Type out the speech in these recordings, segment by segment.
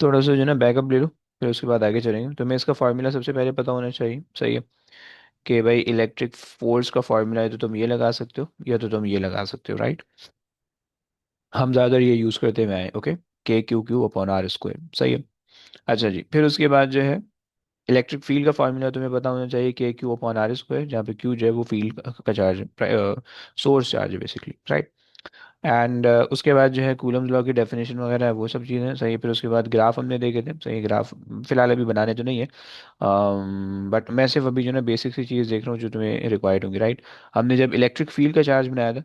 थोड़ा सा जो है ना बैकअप ले लो, फिर उसके बाद आगे चलेंगे। तुम्हें इसका फार्मूला सबसे पहले पता होना चाहिए, सही है, कि भाई इलेक्ट्रिक फोर्स का फार्मूला है तो तुम ये लगा सकते हो या तो तुम ये लगा सकते हो, राइट। हम ज़्यादातर ये यूज़ करते हुए आए, okay. K Q Q upon R square, सही है। अच्छा जी, फिर उसके बाद जो है इलेक्ट्रिक फील्ड का फार्मूला तुम्हें पता होना चाहिए, के क्यू अपॉन आर स्क्वायर, जहाँ पे क्यू जो है वो फील्ड का चार्ज है, सोर्स चार्ज है बेसिकली, राइट। एंड उसके बाद जो है कूलम्स लॉ की डेफिनेशन वगैरह है, वो सब चीज़ें सही है। फिर उसके बाद ग्राफ हमने देखे थे, सही ग्राफ फिलहाल अभी बनाने तो नहीं है, बट मैं सिर्फ अभी जो है ना बेसिक सी चीज़ देख रहा हूँ जो तुम्हें रिक्वायर्ड होंगी, राइट। हमने जब इलेक्ट्रिक फील्ड का चार्ज बनाया था,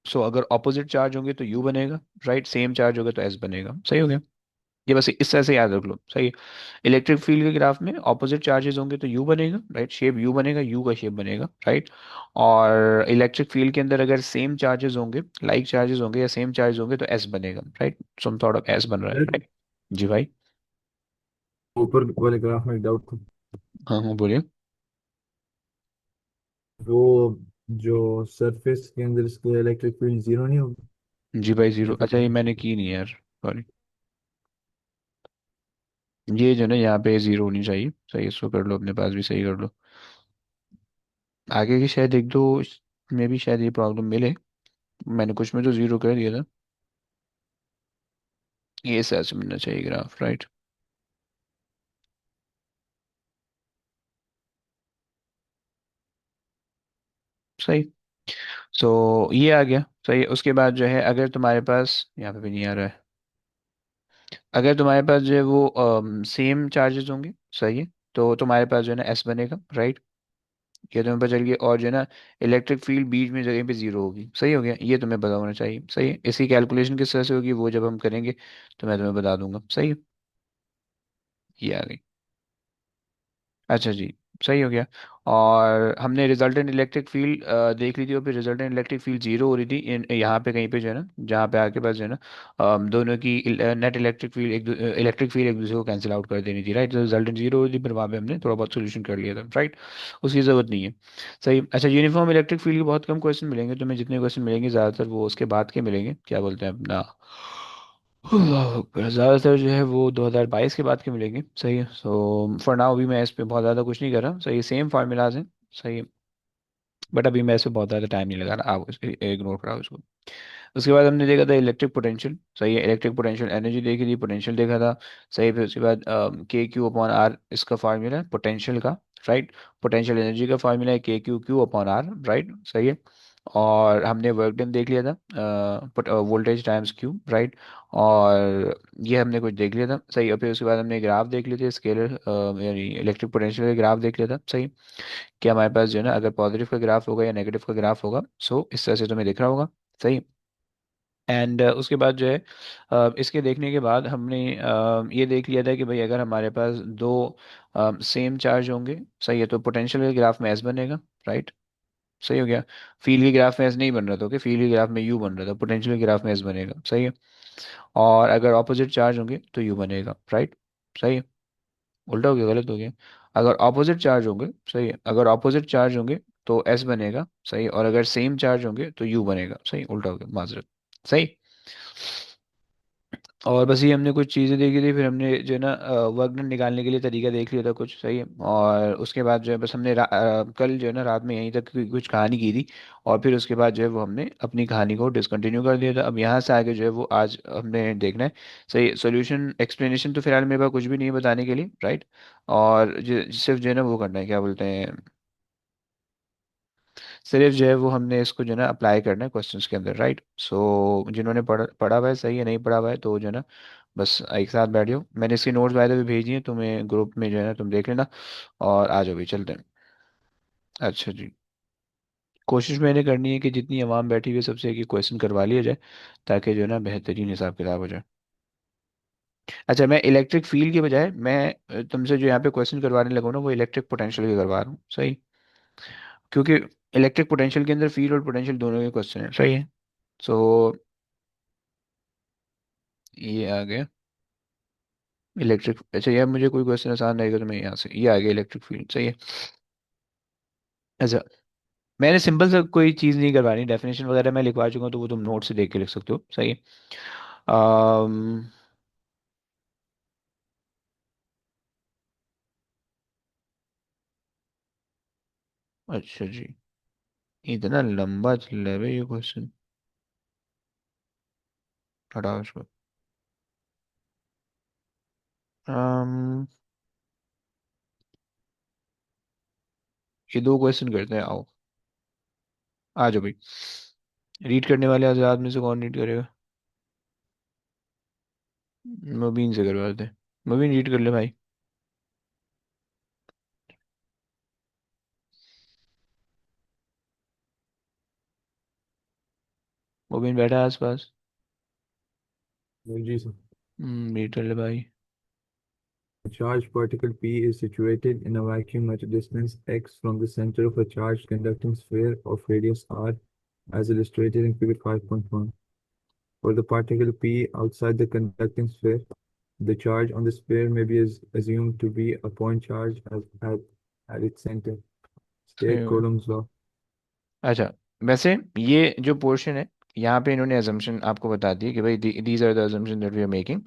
सो अगर ऑपोजिट चार्ज होंगे तो यू बनेगा, राइट, सेम चार्ज होगा तो एस बनेगा, सही हो गया। ये बस इस तरह से याद रख लो, सही है। इलेक्ट्रिक फील्ड के ग्राफ में ऑपोजिट चार्जेस होंगे तो यू बनेगा, राइट, शेप यू बनेगा, यू का शेप बनेगा, राइट। और इलेक्ट्रिक फील्ड के अंदर अगर सेम चार्जेस होंगे, लाइक चार्जेस होंगे या सेम चार्जेस होंगे तो एस बनेगा, right. Some sort of S बन रहा है, सर, राइट। जी भाई। ऊपर वाले ग्राफ में एक डाउट था। हाँ हाँ बोलिए। वो जो सरफेस के अंदर इसके इलेक्ट्रिक फील्ड जीरो नहीं होगी? जी भाई जीरो, ये तो अच्छा ये मैंने की नहीं है यार, सॉरी। ये जो ना यहाँ पे जीरो होनी चाहिए, सही, इसको कर लो अपने पास भी, सही कर लो। आगे की शायद एक दो में भी शायद ये प्रॉब्लम मिले, मैंने कुछ में तो जीरो कर दिया था। ये ऐसे मिलना चाहिए ग्राफ, राइट। सही। सो ये आ गया, सही। उसके बाद जो है अगर तुम्हारे पास यहाँ पे भी नहीं आ रहा है, अगर तुम्हारे पास जो है वो सेम चार्जेस होंगे, सही है, तो तुम्हारे पास जो है ना एस बनेगा, राइट। ये तुम्हें पता चल गया। और जो है ना इलेक्ट्रिक फील्ड बीच में जगह पे जीरो होगी, सही हो गया, ये तुम्हें पता होना चाहिए, सही है। इसकी कैलकुलेशन किस तरह से होगी वो जब हम करेंगे तो मैं तुम्हें बता दूंगा, सही है। ये आ गई। अच्छा जी, सही हो गया। और हमने रिजल्टेंट इलेक्ट्रिक फील्ड देख ली थी, और फिर रिजल्टेंट इलेक्ट्रिक फील्ड जीरो हो रही थी यहाँ पे कहीं पे जो है ना, जहाँ पे आपके पास जो है ना दोनों की net electric field electric field एक दूसरे को कैंसिल आउट कर देनी थी, राइट। तो रिजल्टेंट जीरो हो रही थी, फिर वहाँ पे हमने थोड़ा बहुत सोल्यूशन कर लिया था, राइट। उसकी ज़रूरत नहीं है, सही। अच्छा, यूनिफॉर्म इलेक्ट्रिक फील्ड के बहुत कम क्वेश्चन मिलेंगे तुम्हें, जितने क्वेश्चन मिलेंगे ज़्यादातर वो उसके बाद के मिलेंगे, क्या बोलते हैं अपना, ज़्यादातर जो है वो 2022 के बाद के मिलेंगे, सही है। सो फॉर नाउ अभी मैं इस पे बहुत ज़्यादा कुछ नहीं कर रहा, सही, सेम फार्मूलाज हैं, सही है। बट अभी मैं इस पे बहुत ज़्यादा टाइम नहीं लगा रहा, आप इग्नोर कराओ इसको। उसके बाद हमने देखा था इलेक्ट्रिक पोटेंशियल, सही है, इलेक्ट्रिक पोटेंशियल एनर्जी देखी थी, पोटेंशियल देखा था, सही। फिर उसके बाद के क्यू अपॉन आर इसका फार्मूला है पोटेंशियल का, राइट। पोटेंशियल एनर्जी का फार्मूला है K Q Q upon R, right, सही है। और हमने वर्क डन देख लिया था, वोल्टेज टाइम्स क्यू, राइट। और ये हमने कुछ देख लिया था, सही। और फिर उसके बाद हमने ग्राफ देख लिए थे स्केलर, यानी इलेक्ट्रिक पोटेंशियल का ग्राफ देख लिया था, सही। कि हमारे पास जो है ना अगर पॉजिटिव का ग्राफ होगा या नेगेटिव का ग्राफ होगा, सो इस तरह से तुम्हें दिख रहा होगा, सही। एंड उसके बाद जो है इसके देखने के बाद हमने ये देख लिया था कि भाई अगर हमारे पास दो सेम चार्ज होंगे, सही है, तो पोटेंशियल के ग्राफ में एस बनेगा, राइट, सही हो गया। फील्ड के ग्राफ में एस नहीं बन रहा था, ओके, फील्ड के ग्राफ में यू बन रहा था, पोटेंशियल के ग्राफ में एस बनेगा, सही है। और अगर ऑपोजिट चार्ज होंगे तो यू बनेगा, राइट, सही है। उल्टा हो गया, गलत हो गया। अगर ऑपोजिट चार्ज होंगे, सही है, अगर ऑपोजिट चार्ज होंगे तो एस बनेगा, सही। और अगर सेम चार्ज होंगे तो यू बनेगा, सही, उल्टा हो गया, माजरत, सही। और बस ये हमने कुछ चीज़ें देखी थी, फिर हमने जो है ना वर्क डन निकालने के लिए तरीका देख लिया था कुछ, सही है। और उसके बाद जो है बस हमने कल जो है ना रात में यहीं तक कुछ कहानी की थी। और फिर उसके बाद जो है वो हमने अपनी कहानी को डिसकंटिन्यू कर दिया था। अब यहाँ से आगे जो है वो आज हमने देखना है, सही। सॉल्यूशन एक्सप्लेनेशन तो फिलहाल मेरे पास कुछ भी नहीं है बताने के लिए, राइट। और सिर्फ जो है ना वो करना है, क्या बोलते हैं, सिर्फ जो है वो हमने इसको जो है ना अप्लाई करना है क्वेश्चंस के अंदर, राइट। सो जिन्होंने पढ़ा पढ़ा हुआ है, सही है, नहीं पढ़ा हुआ है तो जो है ना बस एक साथ बैठ जाओ। मैंने इसकी नोट्स बाय द वे भेजी है तुम्हें ग्रुप में, जो है ना तुम देख लेना। और आ जाओ भी, चलते हैं। अच्छा जी, कोशिश मैंने करनी है कि जितनी आवाम बैठी हुई है सबसे एक क्वेश्चन करवा लिया जाए, ताकि जो है ना बेहतरीन हिसाब किताब हो जाए। अच्छा, मैं इलेक्ट्रिक फील्ड के बजाय मैं तुमसे जो यहाँ पे क्वेश्चन करवाने लगा हूं ना वो इलेक्ट्रिक पोटेंशियल के करवा रहा हूँ, सही। क्योंकि इलेक्ट्रिक पोटेंशियल के अंदर फील्ड और पोटेंशियल दोनों के क्वेश्चन है, सही है। सो ये आ गया इलेक्ट्रिक। अच्छा यार, मुझे कोई क्वेश्चन आसान रहेगा तो मैं यहाँ से, ये आ गया इलेक्ट्रिक फील्ड, सही है। अच्छा, मैंने सिंपल सा कोई चीज़ नहीं करवानी, डेफिनेशन वगैरह मैं लिखवा चुका हूँ तो वो तुम नोट से देख के लिख सकते हो, सही है। अच्छा जी, इतना लंबा चल रहा है भाई ये क्वेश्चन। हटाओ इसको। um, ये दो क्वेश्चन करते हैं, आओ। आ जाओ भाई। रीड करने वाले आजाद में से कौन रीड करेगा? मुबीन से करवा दे। मुबीन रीड कर ले भाई। मुबीन बैठा है आसपास। जी सर। रीड कर ले भाई। A charged particle P is situated in a vacuum at a distance x from the center of a charged conducting sphere of radius r, as illustrated in Figure 5.1. For the particle P outside the conducting sphere, the charge on the sphere may be assumed to be a point charge at its center. सही State हो गया। Coulomb's law. अच्छा, वैसे ये जो portion है, यहाँ पे इन्होंने अजम्पशन आपको बता दी है कि भाई these are the assumption that we are making,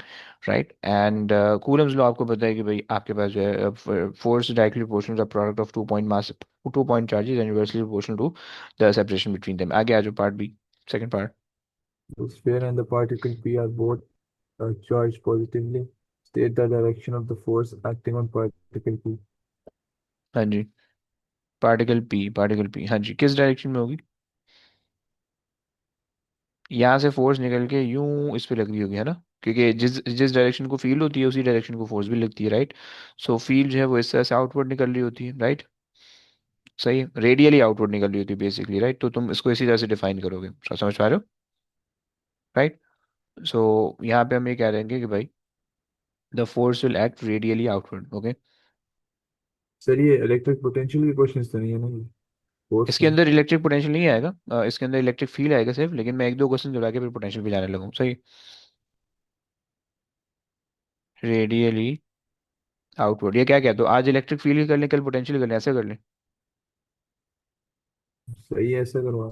right. And Coulomb's law आपको पता है कि भाई आपके पास जो है force directly proportional to product of two point mass, two point charges and inversely proportional to the separation between them. आगे आ जाओ, part B, second part. The sphere and the particle P are both charged positively. State the direction of the force acting on particle P. हाँ जी, particle P, हाँ जी, किस direction में होगी? यहाँ से फोर्स निकल के यूं इस पे लग रही होगी, है ना? क्योंकि जिस जिस डायरेक्शन को फील होती है उसी डायरेक्शन को फोर्स भी लगती है, राइट। सो फील जो है वो इस तरह से आउटवर्ड निकल रही होती है, राइट। सही है, रेडियली आउटवर्ड निकल रही होती है बेसिकली, राइट। तो तुम इसको इसी तरह से डिफाइन करोगे, समझ पा रहे हो? राइट। सो यहाँ पे हम ये कह देंगे कि भाई the force will act radially outward, okay. Sir ये इलेक्ट्रिक पोटेंशियल के क्वेश्चंस तो नहीं है ना, फोर्स इसके के। अंदर इलेक्ट्रिक पोटेंशियल नहीं आएगा, इसके अंदर इलेक्ट्रिक फील्ड आएगा सिर्फ, लेकिन मैं एक दो क्वेश्चन जुड़ा के फिर पोटेंशियल भी जाने लगूँ, सही। रेडियली आउटवर्ड, ये क्या कहते हो? आज इलेक्ट्रिक फील्ड कर लें, कल पोटेंशियल कर लें, ऐसे कर लें, सही है, ऐसा करवा।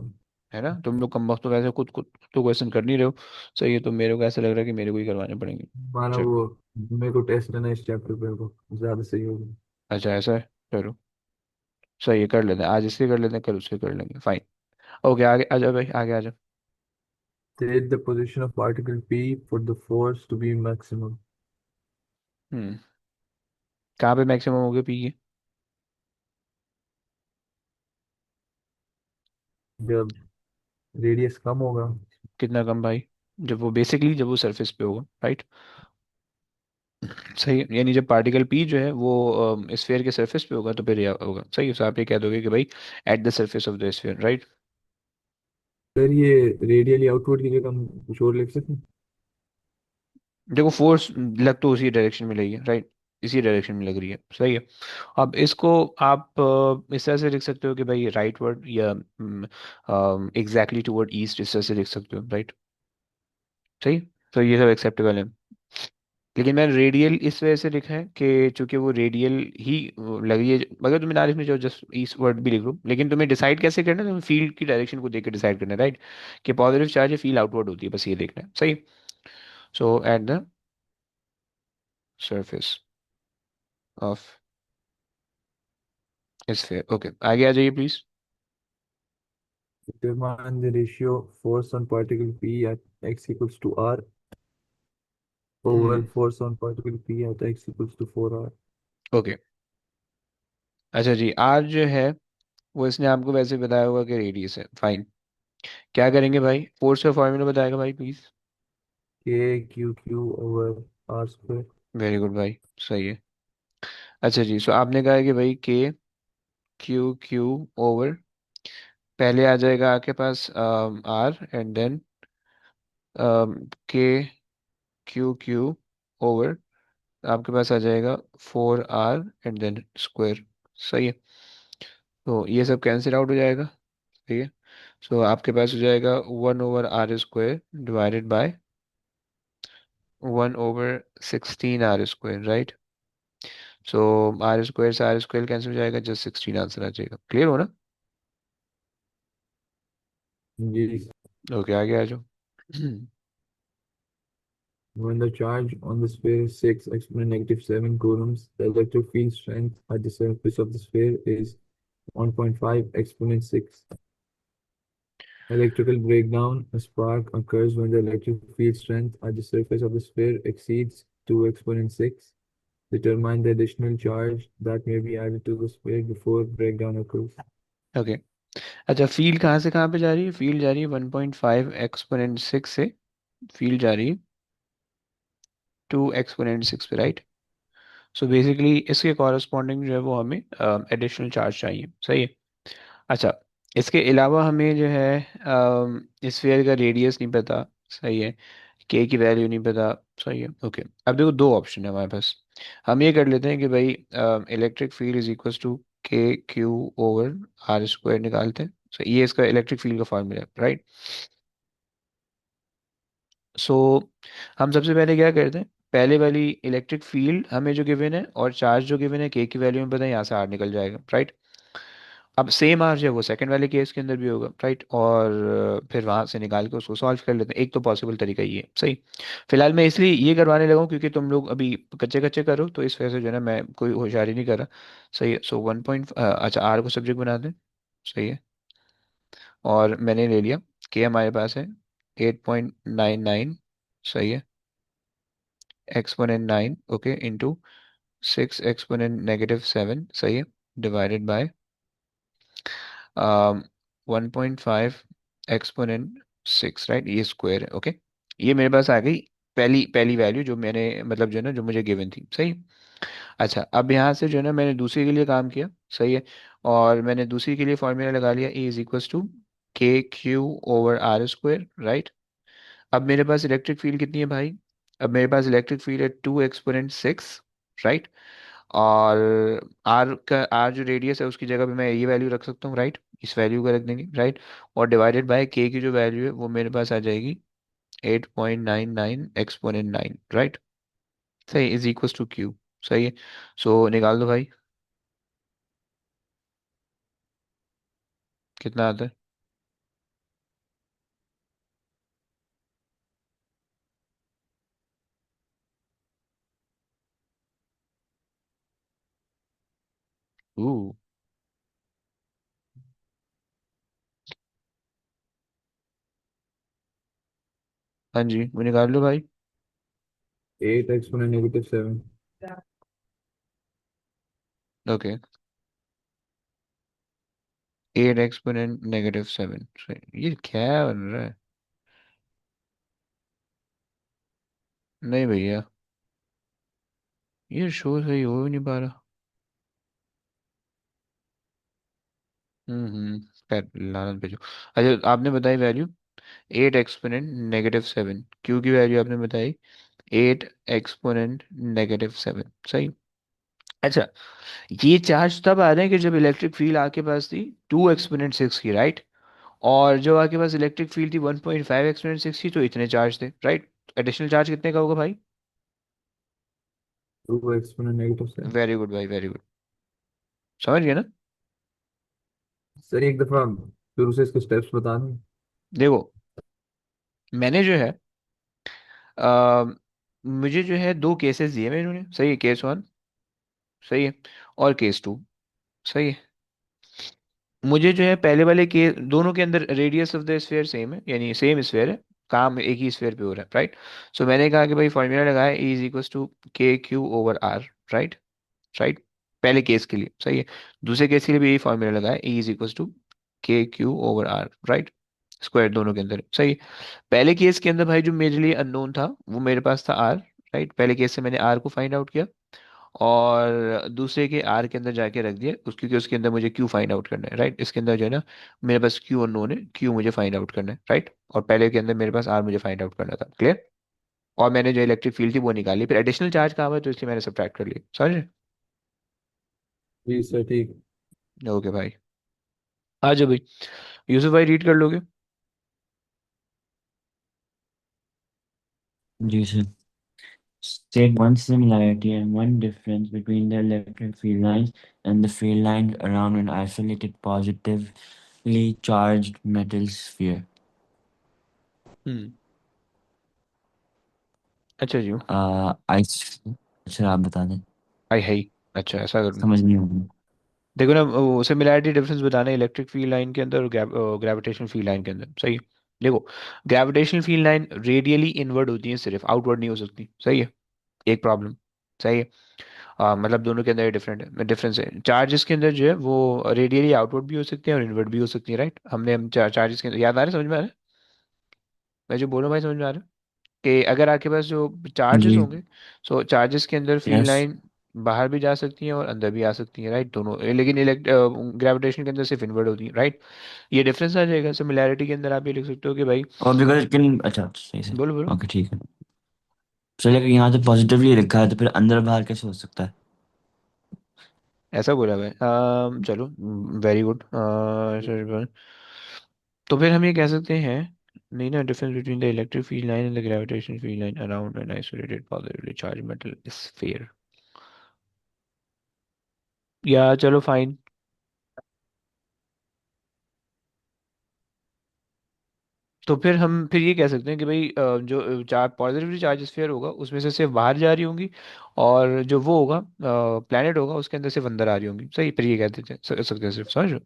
है ना? तुम लोग कम वक्त तो वैसे खुद खुद तो क्वेश्चन कर नहीं रहे हो। सही है, तो मेरे को ऐसा लग रहा है कि मेरे को ही करवाने पड़ेंगे। माना चलो। वो, मेरे को टेस्ट लेना इस चैप्टर पे, को ज्यादा सही होगा। अच्छा ऐसा है, चलो। सही है, कर लेते हैं, आज इससे कर लेते हैं, कल उससे कर लेंगे, फाइन। ओके, आगे आ जाओ भाई, आगे आ जाओ। State the position of particle P for the force to be maximum. हम्म, कहाँ पे मैक्सिमम हो गया पी के? जब रेडियस कम होगा। कितना कम भाई? जब वो बेसिकली जब वो सरफेस पे होगा, राइट। सही है, यानी जब पार्टिकल पी जो है वो स्फीयर के सरफेस पे होगा तो फिर यह होगा, सही है। तो आप ये कह दोगे कि भाई eight the surface of the sphere, right. Sir ये रेडियली आउटवर्ड की जगह हम कुछ और लिख सकते हैं। देखो फोर्स लग तो उसी डायरेक्शन में रही है, राइट, इसी डायरेक्शन में लग रही है, सही है। अब इसको आप इस तरह से लिख सकते हो कि भाई राइट वर्ड, या एग्जैक्टली टुवर्ड ईस्ट, इस तरह से लिख सकते हो, राइट। सही। तो ये सब एक्सेप्टेबल है। लेकिन मैंने रेडियल इस वजह से लिखा है कि चूंकि वो रेडियल ही लग रही है। अगर तुम्हें ना लिखने चाहो जस्ट ईस्ट वर्ड भी लिख लो, लेकिन तुम्हें डिसाइड कैसे करना है? तुम्हें फील्ड की डायरेक्शन को देख के डिसाइड करना है, राइट। कि पॉजिटिव चार्ज है, फील्ड आउटवर्ड होती है, बस ये देखना है, सही। So at the surface of sphere, okay, आगे आ जाइए please. Determine the ratio force on particle P at x equals to r over hmm, force on particle P at x equals to 4r. Okay. अच्छा जी, आज जो है वो इसने आपको वैसे बताया होगा कि रेडियस है, फाइन। क्या करेंगे भाई? फोर्स का फॉर्मूला बताएगा भाई please. K q q over r square. Very good भाई, सही है। अच्छा जी, सो आपने कहा है कि भाई के क्यू क्यू ओवर, पहले आ जाएगा आपके पास आर एंड देन के क्यू क्यू ओवर, आपके पास आ जाएगा 4r एंड देन स्क्वायर, सही है। तो ये सब कैंसिल आउट हो जाएगा, ठीक है। सो आपके पास हो जाएगा 1/r² divided by 1/16r², right. So r² से r² कैंसिल हो जाएगा, जस्ट 16 आंसर आ जाएगा, क्लियर हो ना? जी। ओके, आगे आ जाओ। When the charge on the sphere is 6 exponent negative 7 coulombs, the electric field strength at the surface of the sphere is 1.5 exponent 6. Electrical breakdown. A spark occurs when the electric field strength at the surface of the sphere exceeds 2 exponent 6. Determine the additional charge that may be added to the sphere before breakdown occurs. Okay. अच्छा, field कहाँ से कहाँ पे जा रही है? Field जा रही है 1.5 एक्सपोनेंट 6 से, फील्ड जा रही है 2 एक्सपोनेंट 6 पे, राइट? सो बेसिकली इसके कॉरस्पॉन्डिंग जो है वो हमें एडिशनल चार्ज चाहिए, सही है। अच्छा, इसके अलावा हमें जो है स्फीयर का रेडियस नहीं पता, सही है। के की वैल्यू नहीं पता, सही है। ओके, अब देखो दो ऑप्शन है हमारे पास। हम ये कर लेते हैं कि भाई electric field is equal to K Q over R square निकालते हैं। सो ये इसका इलेक्ट्रिक फील्ड का फॉर्मूला है, राइट? सो हम सबसे पहले क्या करते हैं, पहले वाली इलेक्ट्रिक फील्ड हमें जो गिवन है और चार्ज जो गिवन है के की वैल्यू में पता है, यहाँ से आर निकल जाएगा, राइट? अब सेम आर जो है वो सेकंड वाले केस के अंदर भी होगा, राइट? और फिर वहां से निकाल के उसको सॉल्व कर लेते हैं। एक तो पॉसिबल तरीका ये है, सही। फिलहाल मैं इसलिए ये करवाने लगा हूँ क्योंकि तुम लोग अभी कच्चे कच्चे करो, तो इस वजह से जो है ना मैं कोई होशियारी नहीं कर रहा। सही है। सो 1 पॉइंट, अच्छा, आर को सब्जेक्ट बना दें, सही है। और मैंने ले लिया के, हमारे पास है 8.99, सही है, एक्सपोनेंट 9, ओके, इंटू 6 एक्सपोनेंट -7, सही है, डिवाइडेड बाय 1.5 एक्सपोनेंट 6, राइट? ये स्क्वायर है, ओके। ये मेरे पास आ गई पहली पहली वैल्यू, जो मैंने मतलब जो है ना जो मुझे गिवन थी, सही। अच्छा, अब यहाँ से जो है ना मैंने दूसरे के लिए काम किया, सही है। और मैंने दूसरी के लिए फॉर्मूला लगा लिया, A is equal to K Q over R square, right? अब मेरे पास इलेक्ट्रिक फील्ड कितनी है भाई? अब मेरे पास इलेक्ट्रिक फील्ड है 2 एक्सपोनेंट 6, राइट? और आर जो रेडियस है उसकी जगह पे मैं ये वैल्यू रख सकता हूँ, राइट? इस वैल्यू को रख देंगे, राइट? और डिवाइडेड बाय के की जो वैल्यू है वो मेरे पास आ जाएगी 8.99 एक्सपोनेंट 9, राइट? सही, इज इक्वल टू क्यू, सही है। सो निकाल दो भाई, कितना आता है? ऊ, हाँ जी, वो निकाल लो भाई। 8 exponent -7. ओके, 8 एक्सपोनेंट -7, सही। ये क्या बन रहा है? नहीं भैया, ये शो सही हो ही नहीं पा रहा। हम्म, खैर, लानत भेजो। अच्छा, आपने बताई वैल्यू 8 एक्सपोनेंट -7, क्यू की वैल्यू आपने बताई 8 एक्सपोनेंट -7, सही। अच्छा, ये चार्ज तब आ रहे हैं कि जब इलेक्ट्रिक फील्ड आपके पास थी 2 एक्सपोनेंट 6 की, राइट? और जब आपके पास इलेक्ट्रिक फील्ड थी 1.5 एक्सपोनेंट 6 की, तो इतने चार्ज थे, राइट? एडिशनल चार्ज कितने का होगा भाई? 2 exponent -7. वेरी गुड भाई, वेरी गुड। समझ गए ना? सर एक दफा शुरू से इसके स्टेप्स बता दें। देखो, मैंने जो है अ, मुझे जो है दो केसेस दिए हैं इन्होंने, सही है, केस 1, सही है, और केस 2, सही है। मुझे जो है पहले वाले के दोनों के अंदर radius of the sphere same है, यानी सेम स्फीयर है, काम एक ही स्फीयर पे हो रहा है, राइट? सो मैंने कहा कि भाई फॉर्मूला लगाया, E is equal to K Q over R, right? Right, पहले केस के लिए, सही है। दूसरे केस के लिए भी यही फॉर्मूला लगाया, E is equal to K Q over R, right? Square दोनों के अंदर, सही है। पहले केस के अंदर भाई जो मेरे लिए अननोन था वो मेरे पास था आर, राइट? पहले केस से मैंने आर को फाइंड आउट किया, और दूसरे के आर के अंदर जाके रख दिया क्योंकि उसके अंदर मुझे क्यू फाइंड आउट करना है, राइट? इसके अंदर जो है ना मेरे पास क्यू अननोन है, क्यू मुझे फाइंड आउट करना है, राइट? और पहले के अंदर मेरे पास आर मुझे फाइंड आउट करना था, क्लियर? और मैंने जो इलेक्ट्रिक फील्ड थी वो निकाली, फिर एडिशनल चार्ज कहाँ हुआ तो इसलिए मैंने सब्ट्रैक्ट कर लिया, समझ रहे? जी सर ठीक। ओके भाई, आ जाओ भाई। यूसुफ भाई, रीड कर लोगे? जी sir. State one similarity and one difference between the electric field lines and the field lines around an isolated positively charged metal sphere. हम्म, अच्छा जी। आई. सर आप बता दें. आई है, अच्छा ऐसा कर लूँ। समझ नहीं होगी. देखो ना, वो सिमिलैरिटी डिफरेंस बताना है इलेक्ट्रिक फील्ड लाइन के अंदर और ग्रेविटेशनल फील्ड लाइन के अंदर, सही है। देखो, gravitational field line radially inward होती है, सिर्फ आउटवर्ड नहीं हो सकती, सही है। एक प्रॉब्लम, सही है। मतलब दोनों के अंदर डिफरेंट डिफरेंस है। चार्जेस के अंदर जो है वो रेडियली आउटवर्ड भी हो सकते हैं और इनवर्ड भी हो सकती है, राइट। हम चार्जेस के अंदर, याद आ रहा है, समझ में आ रहा है मैं जो बोल रहा हूँ भाई, समझ में आ रहा है कि अगर आपके पास जो चार्जेस जी। होंगे, सो चार्जेस के अंदर फील्ड यस। लाइन बाहर भी जा सकती हैं और अंदर भी आ सकती हैं, राइट, दोनों। लेकिन ग्रेविटेशन के अंदर सिर्फ इनवर्ड होती है, राइट। ये डिफरेंस आ जाएगा। सिमिलैरिटी के अंदर आप ये लिख सकते हो कि भाई, और बिकॉज इट कैन, अच्छा सही से। बोलो बोलो। ओके ठीक है। चलिए अगर यहाँ तो पॉजिटिवली लिखा है तो फिर अंदर बाहर कैसे हो सकता है? ऐसा बोला भाई, चलो, वेरी गुड। तो फिर हम ये कह सकते हैं, नहीं ना, difference between the electric field line and the gravitation field line around an isolated positively charge metal sphere, या चलो फाइन। तो फिर ये कह सकते हैं कि भाई, जो चार पॉजिटिवली चार्ज स्फीयर होगा उसमें से सिर्फ बाहर जा रही होंगी, और जो वो होगा, प्लेनेट होगा, उसके अंदर सिर्फ अंदर आ रही होंगी, सही। फिर ये कहते थे सकते हैं सिर्फ, समझ रहे हो?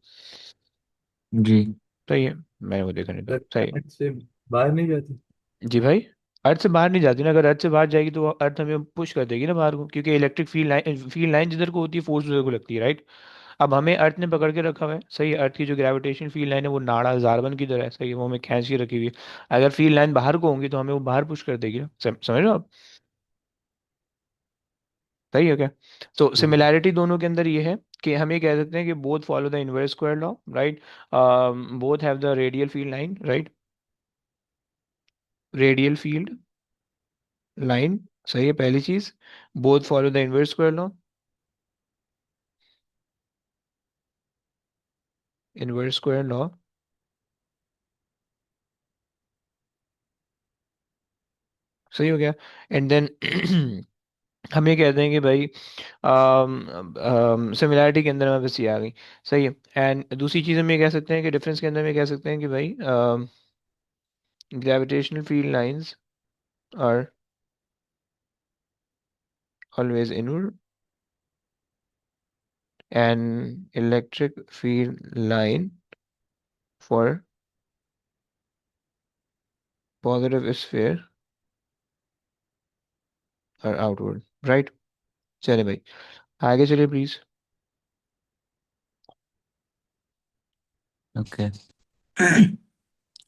जी। सही है, मैं वो देखा नहीं था, सही है। प्लैनेट से बाहर नहीं जाती। जी भाई, अर्थ से बाहर नहीं जाती ना। अगर अर्थ से बाहर जाएगी तो अर्थ हमें पुश कर देगी ना बाहर को, क्योंकि इलेक्ट्रिक फील्ड लाइन जिधर को होती है, फोर्स उधर को लगती है, राइट। अब हमें अर्थ ने पकड़ के रखा हुआ है, सही है। अर्थ की जो ग्रेविटेशन फील्ड लाइन है वो नाड़ा जारबन की तरह है, सही है, वो हमें खींच के रखी हुई है। अगर फील्ड लाइन बाहर को होंगी तो हमें वो बाहर पुश कर देगी ना, समझ रहे हो आप? सही है क्या? तो जी। सिमिलैरिटी दोनों के अंदर ये है कि हम ये कह सकते हैं कि both follow the inverse square law, right. Both have the radial field line, right. Radial field line, सही है, पहली चीज। Both follow the inverse square law, inverse square law, सही हो गया। एंड देन हम ये कहते हैं कि भाई, सिमिलैरिटी के अंदर हमें बस ये आ गई, सही है। एंड दूसरी चीज़ हम ये कह सकते हैं कि डिफरेंस के अंदर हम ये कह सकते हैं कि भाई, gravitational field lines are always inward and electric field line for positive sphere are outward, right. चले भाई, आगे चलिए please. Okay.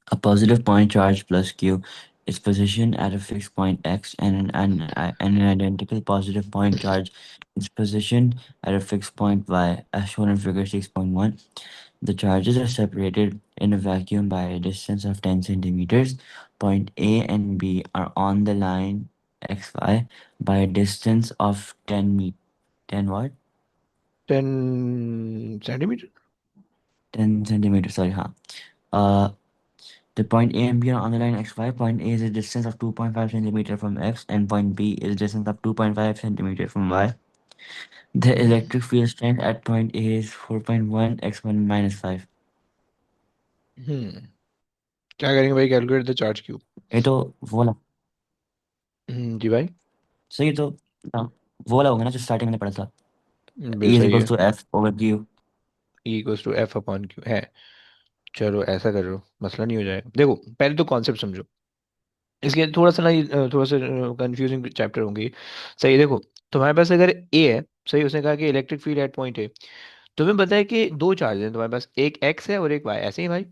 A positive point charge plus q is positioned at a fixed point x, and an identical positive point charge is positioned at a fixed point y, as shown in figure 6.1. The charges are separated in a vacuum by a distance of 10 centimeters. Point A and B are on the line xy by a distance of 10 what? 10 centimetre. 10 centimeters, sorry, huh? Uh, The point A and B are on the line xy. Point A is a distance of 2.5 centimeter from x, and point B is a distance of 2.5 centimeter from y. The electric field strength at point A is 4.1 x1 minus 5. हम्म क्या करेंगे भाई? Calculate the charge cube. ये तो वो वाला, जी भाई। सही तो, हाँ, वो वाला होगा ना जो स्टार्टिंग में पढ़ा था। भी E is सही equals है। to F over Q. E equals to F upon Q है। चलो ऐसा कर लो, मसला नहीं हो जाएगा। देखो, पहले तो कॉन्सेप्ट समझो। इसके थोड़ा सा ना थोड़ा सा कंफ्यूजिंग चैप्टर होंगे। सही, देखो, तुम्हारे पास अगर ए है, सही, उसने कहा कि इलेक्ट्रिक फील्ड एट पॉइंट है। तुम्हें पता है कि दो चार्ज हैं तुम्हारे पास, एक एक्स है और एक वाई, ऐसे ही भाई।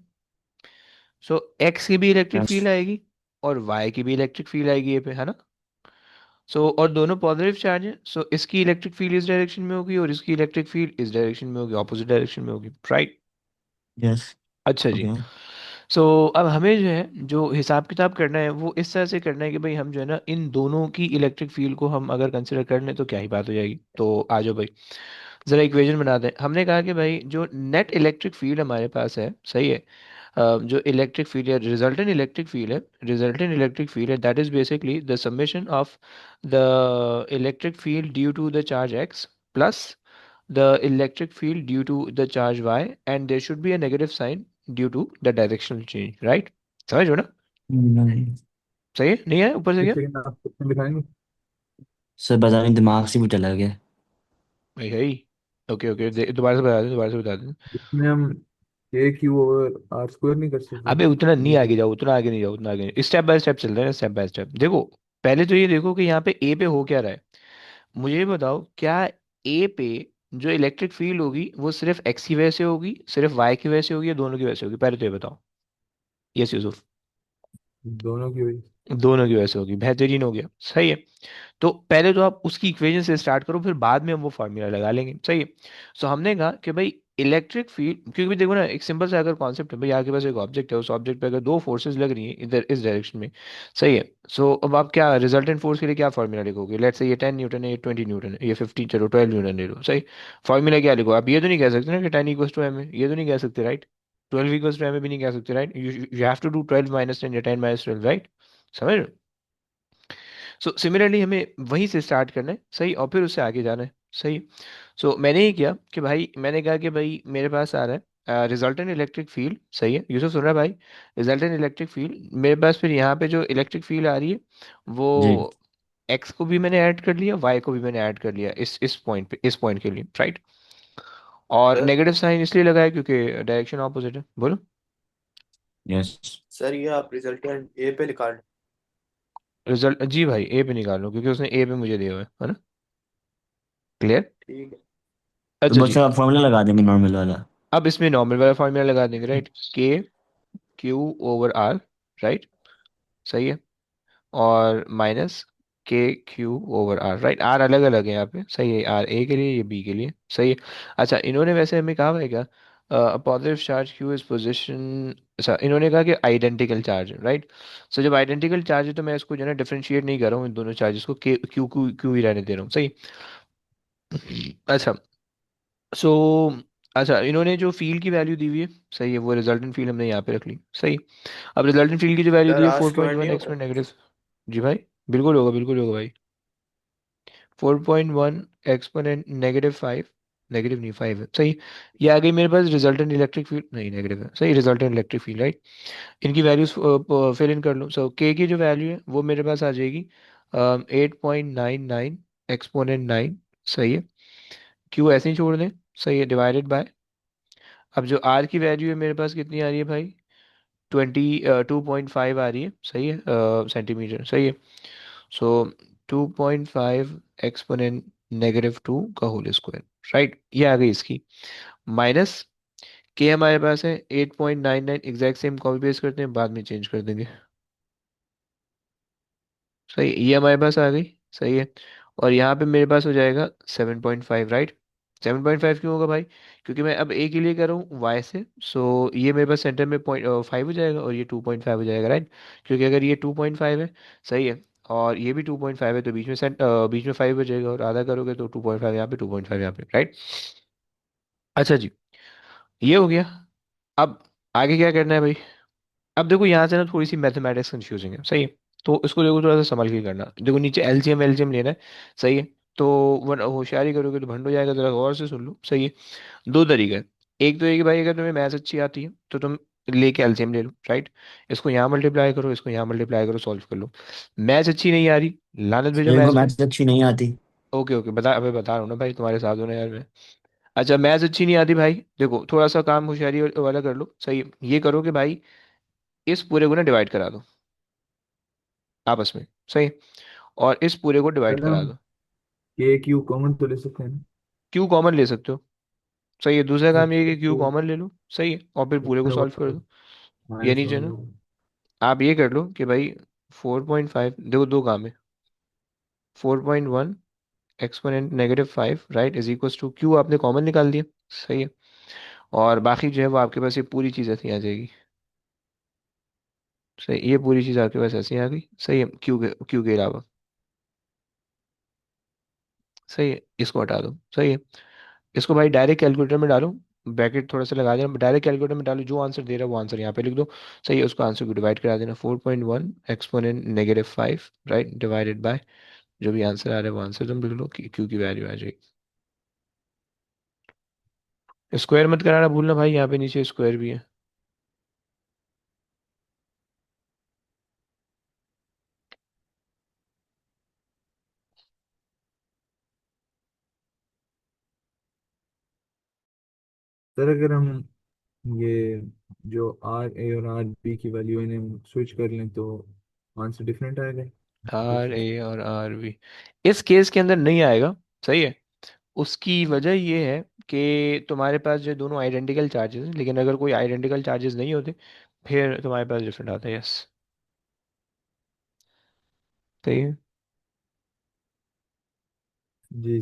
सो एक्स की भी इलेक्ट्रिक फील्ड Yes. आएगी और वाई की भी इलेक्ट्रिक फील्ड आएगी ये पे, है ना। सो और दोनों पॉजिटिव चार्ज है, सो इसकी इलेक्ट्रिक फील्ड इस डायरेक्शन में होगी और इसकी इलेक्ट्रिक फील्ड इस डायरेक्शन में होगी, ऑपोजिट डायरेक्शन में होगी, राइट। Yes. अच्छा जी। Okay. सो अब हमें जो है, जो हिसाब किताब करना है वो इस तरह से करना है कि भाई हम जो है ना, इन दोनों की इलेक्ट्रिक फील्ड को हम अगर कंसिडर कर लें तो क्या ही बात हो जाएगी। तो आ जाओ भाई, ज़रा इक्वेशन बना दें। हमने कहा कि भाई जो नेट इलेक्ट्रिक फील्ड हमारे पास है, सही है, जो इलेक्ट्रिक फील्ड है, रिजल्टेंट इलेक्ट्रिक फील्ड है, रिजल्टेंट इलेक्ट्रिक फील्ड है, that is basically the summation of the electric field due to the charge X plus the electric field due to the charge y, and there should be a negative sign due to the directional change, right? समझ हो ना? नहीं। सही है, नहीं है ऊपर से एक क्या? सेकंड, आप कितने दिखाएंगे? सर पता नहीं दिमाग से भी चला गया। भाई है ही। ओके ओके, दोबारा से बता दे, दोबारा से बता दे। इसमें हम ए क्यू ओवर आर स्क्वायर नहीं कर सकते? अबे उतना नहीं ये आगे तो जाओ, उतना आगे नहीं जाओ, उतना आगे नहीं, स्टेप बाय स्टेप चल रहे हैं, स्टेप बाय स्टेप देखो। पहले तो ये देखो कि यहाँ पे ए पे हो क्या रहा है। मुझे ये बताओ, क्या ए पे जो इलेक्ट्रिक फील्ड होगी वो सिर्फ एक्स की वजह से होगी, सिर्फ वाई की वजह से होगी, या दोनों की वजह से होगी? पहले तो ये बताओ। यस यूसुफ। दोनों की वजह दोनों की वजह से होगी, बेहतरीन हो गया, सही है। तो पहले तो आप उसकी इक्वेशन से स्टार्ट करो, फिर बाद में हम वो फार्मूला लगा लेंगे, सही है। सो हमने कहा कि भाई इलेक्ट्रिक फील्ड, क्योंकि देखो ना, एक सिंपल सा अगर कॉन्सेप्ट है भाई, आपके पास एक ऑब्जेक्ट है, उस ऑब्जेक्ट पे अगर दो फोर्सेस लग रही हैं इधर इस डायरेक्शन में, सही है। सो अब आप क्या रिजल्टेंट फोर्स के लिए क्या फार्मूला लिखोगे? लेट्स से ये 10 न्यूटन है, ये 20 न्यूटन है, ये 15, चलो 12 न्यूटन ले लो, सही। फार्मूला क्या लिखो? आप ये तो नहीं कह सकते ना कि 10 इक्वल्स टू m है, ये तो नहीं कह सकते, राइट? 12 इक्वल्स टू m भी नहीं कह सकते, right? You have to do 12 - 10 या 10 - 12, राइट? समझ रहे हो? सो सिमिलरली हमें वहीं से स्टार्ट करना है, सही, और फिर उससे आगे जाना है, सही। सो मैंने ये किया कि भाई, मैंने कहा कि भाई मेरे पास आ रहा है रिजल्टेंट इलेक्ट्रिक फील्ड, सही है, यूसुफ सुन रहा है भाई? रिजल्टेंट इलेक्ट्रिक फील्ड मेरे पास, फिर यहाँ पे जो इलेक्ट्रिक फील्ड आ रही है वो जी। एक्स को भी मैंने ऐड कर लिया, वाई को भी मैंने ऐड कर लिया, इस पॉइंट पे, इस पॉइंट के लिए, राइट। और सर नेगेटिव साइन इसलिए लगाया क्योंकि डायरेक्शन ऑपोजिट है, बोलो। यस। सर ये आप रिजल्टेंट ए पे निकाल। रिजल्ट जी भाई ए पे निकाल लो, क्योंकि उसने ए पे मुझे दिया हुआ है ना। क्लियर? ठीक है। तो अच्छा बस जी। आप फॉर्मूला लगा देंगे नॉर्मल वाला। अब इसमें नॉर्मल वाला फॉर्मूला लगा देंगे, राइट। के क्यू ओवर आर, राइट, सही है। और minus K Q over R, right. R अलग अलग है यहाँ पे, सही है, आर ए के लिए, ये बी के लिए, सही है। अच्छा, इन्होंने वैसे हमें कहा है क्या? Positive charge Q is position, अच्छा इन्होंने कहा कि आइडेंटिकल चार्ज है, राइट। सो जब आइडेंटिकल चार्ज है तो मैं इसको जो है ना डिफरेंशिएट नहीं कर रहा हूँ इन दोनों चार्जेस को, के क्यू क्यू क्यू ही रहने दे रहा हूँ, सही। अच्छा। सो अच्छा, इन्होंने जो फील्ड की वैल्यू दी हुई है, सही है, वो रिजल्टेंट फील्ड हमने यहाँ पे रख ली, सही। अब रिजल्टेंट फील्ड की जो वैल्यू दी सर है R four point square one नहीं एक्स होगा? में नेगेटिव। जी भाई, बिल्कुल होगा, बिल्कुल होगा भाई। 4.1 एक्सपोनेंट -5, नेगेटिव नहीं 5 है, सही। ये आ गई मेरे पास रिजल्टेंट इलेक्ट्रिक फील्ड, नहीं नेगेटिव है, सही, रिजल्टेंट इलेक्ट्रिक फील्ड, राइट। इनकी वैल्यूज फिल इन कर लूँ, सो के की जो वैल्यू है वो मेरे पास आ जाएगी 8.99 एक्सपोनेंट 9, सही है। क्यू ऐसे ही छोड़ दें, सही है, डिवाइडेड बाय, अब जो आर की वैल्यू है मेरे पास कितनी आ रही है भाई? 2.5 आ रही है, सही है, सेंटीमीटर, सही है। सो 2.5 एक्सपोनेंट -2 का होल स्क्वायर, राइट, ये आ गई इसकी। माइनस के हमारे पास है 8.99, एग्जैक्ट सेम कॉपी पेस्ट करते हैं, बाद में चेंज कर देंगे, सही, ये हमारे पास आ गई, सही है। और यहाँ पे मेरे पास हो जाएगा 7.5, राइट। 7.5 क्यों होगा भाई? क्योंकि मैं अब ए के लिए कर रहा हूँ वाई से, सो ये मेरे पास सेंटर में 0.5 हो जाएगा, और ये 2.5 हो जाएगा, राइट। क्योंकि अगर ये 2.5 है, सही है, और ये भी 2.5 है, तो बीच में 5 हो जाएगा, और आधा करोगे तो 2.5 यहाँ पे, 2.5 यहाँ पे, राइट। अच्छा जी, ये हो गया। अब आगे क्या करना है भाई? अब देखो यहाँ से ना थोड़ी सी मैथमेटिक्स कंफ्यूजिंग है, सही है। तो इसको देखो थोड़ा सा संभल के करना, देखो नीचे एलसीएम एलसीएम लेना है, सही है। तो वन होशियारी करोगे तो भंड हो जाएगा, जरा गौर से सुन लो, सही है। दो तरीके हैं। एक तो ये कि भाई अगर तुम्हें मैथ्स अच्छी आती है तो तुम लेके एलसीएम ले लो, राइट। इसको यहाँ मल्टीप्लाई करो, इसको यहाँ मल्टीप्लाई करो, सॉल्व कर लो। मैथ्स अच्छी नहीं आ रही, लानत भेजो मेरे को मैथ्स पे। मैथ्स अच्छी नहीं आती। ओके ओके, बता, अबे बता रहा हूँ ना भाई, तुम्हारे साथ होना यार मैं। अच्छा, मैथ्स अच्छी नहीं आती भाई, देखो थोड़ा सा काम होशियारी वाला कर लो, सही है। ये करो कि भाई इस पूरे को ना डिवाइड करा दो आपस में, सही, और इस पूरे को डिवाइड सर करा हम दो। के क्यू कॉमन तो ले सकते हैं ना? क्यू कॉमन ले सकते हो, सही है। दूसरा काम ये है कि क्यू तो कॉमन ले लो, सही है, और फिर पूरे को सॉल्व कर दो। ये माइनस नीचे वन ना, होगा। आप ये कर लो कि भाई 4.5, देखो दो काम है, 4.1 exponent -5, right, is equal to Q, आपने कॉमन निकाल दिया, सही है। और बाकी जो है वो आपके पास ये पूरी चीज़ ऐसी आ जाएगी, सही, ये पूरी चीज़ आपके पास ऐसी आ गई, सही है, क्यू के अलावा, सही है। इसको हटा दो, सही है। इसको भाई डायरेक्ट कैलकुलेटर में डालो, ब्रैकेट थोड़ा सा लगा देना, डायरेक्ट कैलकुलेटर में डालो, जो आंसर दे रहा है वो आंसर यहाँ पे लिख दो, सही है। उसको आंसर को डिवाइड करा देना, 4.1 एक्सपोनेंट -5, राइट, डिवाइडेड बाय जो भी आंसर आ रहा है वो आंसर तुम लिख लो, कि क्यू की वैल्यू आ जाएगी। स्क्वायर मत कराना भूलना भाई, यहाँ पे नीचे स्क्वायर भी है। सर अगर हम ये जो आर ए और आर बी की वैल्यू इन्हें स्विच कर लें तो आंसर डिफरेंट आएगा आर कुछ। ए और आर बी इस केस के अंदर नहीं आएगा। सही है। उसकी वजह ये है कि तुम्हारे पास जो दोनों आइडेंटिकल चार्जेस हैं, लेकिन अगर कोई आइडेंटिकल चार्जेस नहीं होते फिर तुम्हारे पास डिफरेंट आता है। यस। सही है। जी।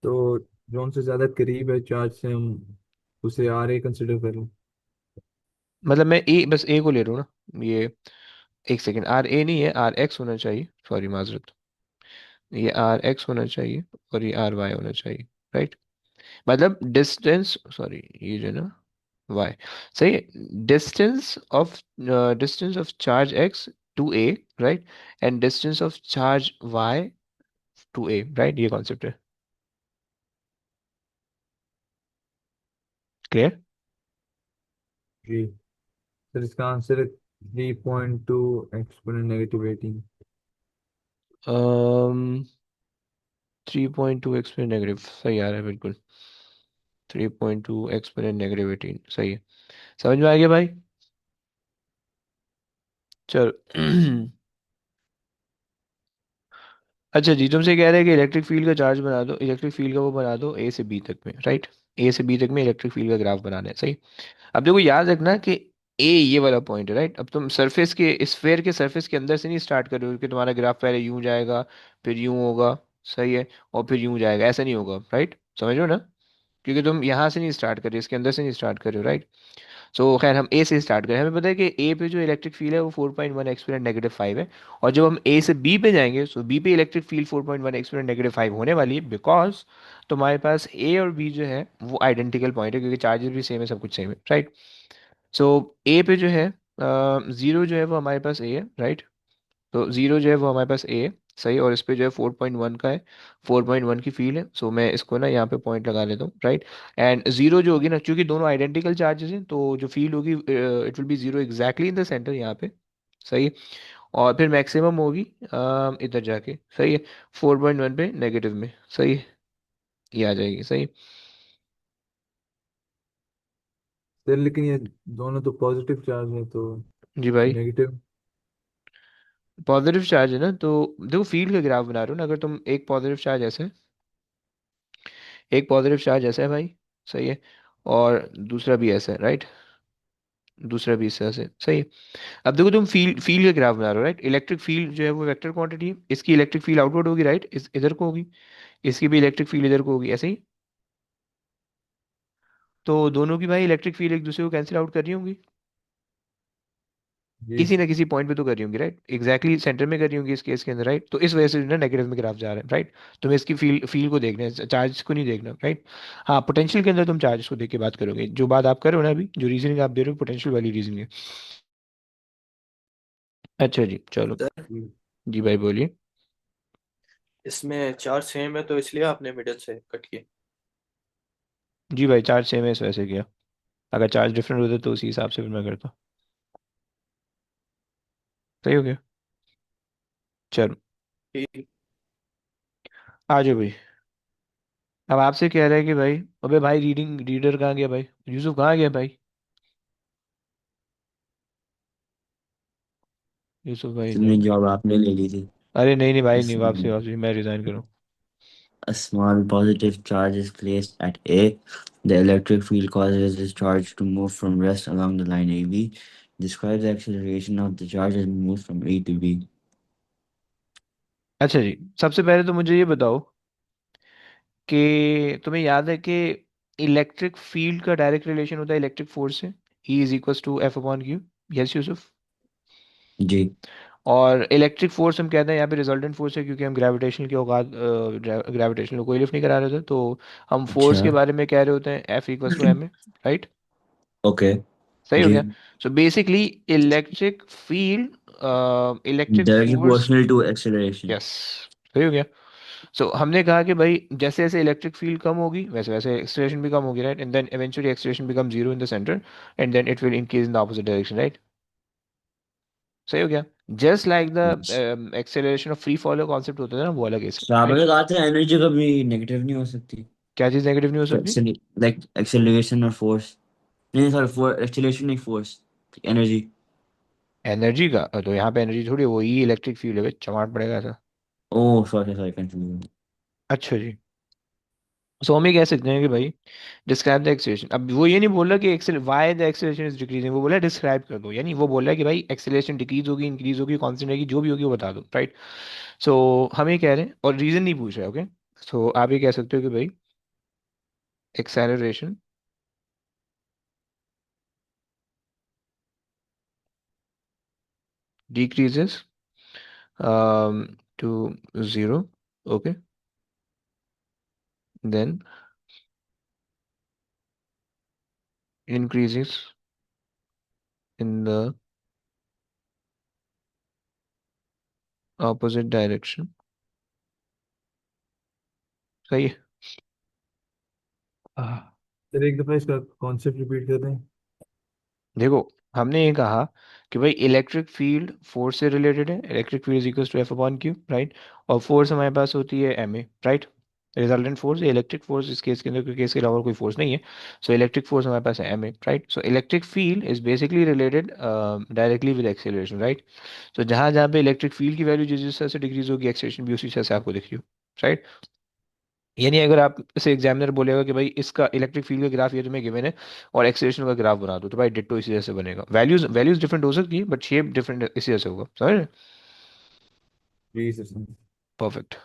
तो जो उनसे ज्यादा करीब है चार्ज से हम उसे आर ए कंसिडर करें। मतलब मैं ए बस ए को ले रहा हूँ ना ये। एक सेकेंड, आर ए नहीं है, आर एक्स होना चाहिए, सॉरी माजरत। ये आर एक्स होना चाहिए और ये आर वाई होना चाहिए। राइट। मतलब डिस्टेंस, सॉरी ये जो है ना वाई। सही है। Distance of distance of charge X to A, right, and distance of charge Y to A, right, ये कॉन्सेप्ट है। क्लियर। जी। सर इसका आंसर है 3.2 एक्सपोनेंट नेगेटिव 18। 3.2 एक्सपोनेंट नेगेटिव सही आ रहा है बिल्कुल। 3.2 एक्सपोनेंट नेगेटिव 18 सही है। समझ में आ गया भाई। चलो। अच्छा जी, तुमसे कह रहे हैं कि इलेक्ट्रिक फील्ड का चार्ज बना दो, इलेक्ट्रिक फील्ड का वो बना दो ए से बी तक में, राइट। ए से बी तक में इलेक्ट्रिक फील्ड का ग्राफ बनाना है। सही। अब देखो याद रखना कि ए ये वाला पॉइंट है, राइट। अब तुम सरफेस के स्फेयर के सरफेस के अंदर से नहीं स्टार्ट कर रहे हो कि तुम्हारा ग्राफ पहले यूं जाएगा फिर यूं होगा। सही है। और फिर यूं जाएगा, ऐसा नहीं होगा, राइट। समझ रहे हो ना। क्योंकि तुम यहाँ से नहीं स्टार्ट कर रहे हो, इसके अंदर से नहीं स्टार्ट कर रहे हो, राइट। सो खैर हम ए से स्टार्ट करें। हमें पता है कि ए पे जो इलेक्ट्रिक फील्ड है वो 4.1 एक्सपोनेंट नेगेटिव 5 है। और जब हम ए से बी पे जाएंगे सो बी पे इलेक्ट्रिक फील्ड 4.1 एक्सपोनेंट नेगेटिव 5 होने वाली है, बिकॉज तुम्हारे पास ए और बी जो है वो आइडेंटिकल पॉइंट है, क्योंकि चार्जेस भी सेम है, सब कुछ सेम है, राइट। सो ए पे जो है जीरो जो है वो हमारे पास ए है, राइट। तो जीरो जो है वो हमारे पास ए है। सही। और इस पे जो है 4.1 का है, 4.1 की फील्ड है। सो मैं इसको ना यहाँ पे पॉइंट लगा लेता हूँ, राइट। एंड जीरो जो होगी ना, क्योंकि दोनों आइडेंटिकल चार्जेस हैं तो जो फील्ड होगी it will be zero exactly in the centre यहाँ पे। सही। और फिर मैक्सिमम होगी इधर जाके। सही है। 4.1 पे नेगेटिव में। सही है। ये आ जाएगी। सही। सर लेकिन ये दोनों तो पॉजिटिव चार्ज है तो जी भाई। नेगेटिव। पॉजिटिव चार्ज है ना, तो देखो फील्ड का ग्राफ बना रहे हो ना, अगर तुम एक पॉजिटिव चार्ज ऐसे है, एक पॉजिटिव चार्ज ऐसा है भाई। सही है। और दूसरा भी ऐसा है, राइट। दूसरा भी इस तरह से। सही है। अब देखो तुम फील्ड का ग्राफ बना रहे हो, राइट। इलेक्ट्रिक फील्ड जो है वो वेक्टर क्वांटिटी है, इसकी इलेक्ट्रिक फील्ड आउटवर्ड होगी, राइट, इस इधर को होगी। इसकी भी इलेक्ट्रिक फील्ड इधर को होगी, ऐसे ही। तो दोनों की भाई इलेक्ट्रिक फील्ड एक दूसरे को कैंसिल आउट कर रही होंगी। जी। किसी ना किसी पॉइंट पे तो कर रही होंगी, राइट, एग्जैक्टली सेंटर में कर रही होंगी इस केस के अंदर, राइट। तो इस वजह से जो है ना नेगेटिव में ग्राफ जा रहा है, राइट। तुम्हें इसकी फील्ड फील्ड को देखना है, चार्ज को नहीं देखना, राइट। हाँ, पोटेंशियल के अंदर तुम चार्ज को देख के बात करोगे, जो बात आप कर रहे हो ना अभी, जो रीजनिंग आप दे रहे हो पोटेंशियल वाली रीजनिंग है। अच्छा जी चलो। सर जी। जी भाई बोलिए। इसमें चार सेम है तो इसलिए आपने मिडिल से कट किया। जी भाई, चार्ज सेम है इस वजह से किया। अगर चार्ज डिफरेंट होते तो उसी हिसाब से फिर मैं करता। सही हो गया। चलो। ठीक। आ जाओ भाई। अब आपसे कह रहा है कि भाई, अबे भाई रीडिंग रीडर कहाँ गया भाई, यूसुफ कहाँ गया भाई। यूसुफ भाई तुमने इधर। जॉब आपने ले ली थी। अरे नहीं नहीं भाई, नहीं, वापसी इसमें वापसी, मैं रिजाइन करूँ। a small positive charge is placed at A. The electric field causes this charge to move from rest along the line AB. Describe the acceleration of the charge as it moves from A to B. अच्छा जी, सबसे पहले तो मुझे ये बताओ कि तुम्हें याद है कि इलेक्ट्रिक फील्ड का डायरेक्ट रिलेशन होता है इलेक्ट्रिक फोर्स से, E is equal to F upon Q. Yes Yusuf. जी। और इलेक्ट्रिक फोर्स हम कहते हैं यहाँ पे रिजल्टेंट फोर्स है, क्योंकि हम ग्रेविटेशनल के औकात ग्रेविटेशनल को कोई लिफ्ट नहीं करा रहे थे, तो हम फोर्स अच्छा। के बारे में कह रहे होते हैं F equal to M A, right. Okay. सही हो जी। गया। So basically electric field, electric Directly force. proportional to acceleration. Yes. सही हो गया। सो हमने कहा कि भाई जैसे जैसे इलेक्ट्रिक फील्ड कम होगी वैसे वैसे एक्सलेशन भी कम होगी, right, and then eventually acceleration become zero in the centre, and then it will increase in the opposite direction, right. सही हो गया। Just like Yes. The acceleration of free fall concept होता है ना, वो अलग है इसका, तो आपने राइट। कहा था एनर्जी कभी नेगेटिव नहीं हो सकती। क्या चीज़ नेगेटिव नहीं हो सकती? लाइक एक्सेलरेशन और फोर्स, नहीं सॉरी, फोर एक्सेलरेशन नहीं, फोर्स, एनर्जी। एनर्जी का तो यहाँ पे एनर्जी थोड़ी है, वो ही इलेक्ट्रिक फील्ड है भाई, चमाट पड़ेगा ऐसा। Oh sorry sorry, confusion. अच्छा जी। सो हम ये कह सकते हैं कि भाई डिस्क्राइब द एक्सेलरेशन। अब वो ये नहीं बोल रहा कि excel why the acceleration is decreasing, वो बोला डिस्क्राइब कर दो, यानी वो बोल रहा है कि भाई एक्सेलरेशन डिक्रीज होगी, इंक्रीज होगी, कांस्टेंट रहेगी, जो भी होगी वो बता दो, राइट। सो हम ये कह रहे हैं और रीजन नहीं पूछ रहे, ओके। सो आप ये कह सकते हो कि भाई acceleration decreases to zero, okay, then increases in the opposite direction। सही है। आह, सर एक दफा इसका कॉन्सेप्ट रिपीट कर दें। देखो हमने ये कहा कि भाई इलेक्ट्रिक फील्ड फोर्स से रिलेटेड है, electric field is equals to F upon Q, right. और फोर्स हमारे पास होती है M A, right. Resultant force electric force इस केस के अंदर, क्योंकि इसके अलावा कोई फोर्स नहीं है। सो इलेक्ट्रिक फोर्स हमारे पास है M A, right. So electric field is basically related directly with acceleration, right. So जहाँ जहाँ पे इलेक्ट्रिक फील्ड की वैल्यू जिस जिस तरह से डिक्रीज होगी, एक्सेलरेशन भी उसी तरह से आपको दिख रही हो, राइट। यानी अगर आप से एग्जामिनर बोलेगा कि भाई इसका इलेक्ट्रिक फील्ड का ग्राफ ये तुम्हें गिवन है और एक्सेलरेशन का ग्राफ बना दो, तो भाई डिट्टो इसी जैसे बनेगा। वैल्यूज वैल्यूज डिफरेंट हो सकती है बट शेप डिफरेंट इसी जैसे होगा, समझ रहे? जी सर। परफेक्ट।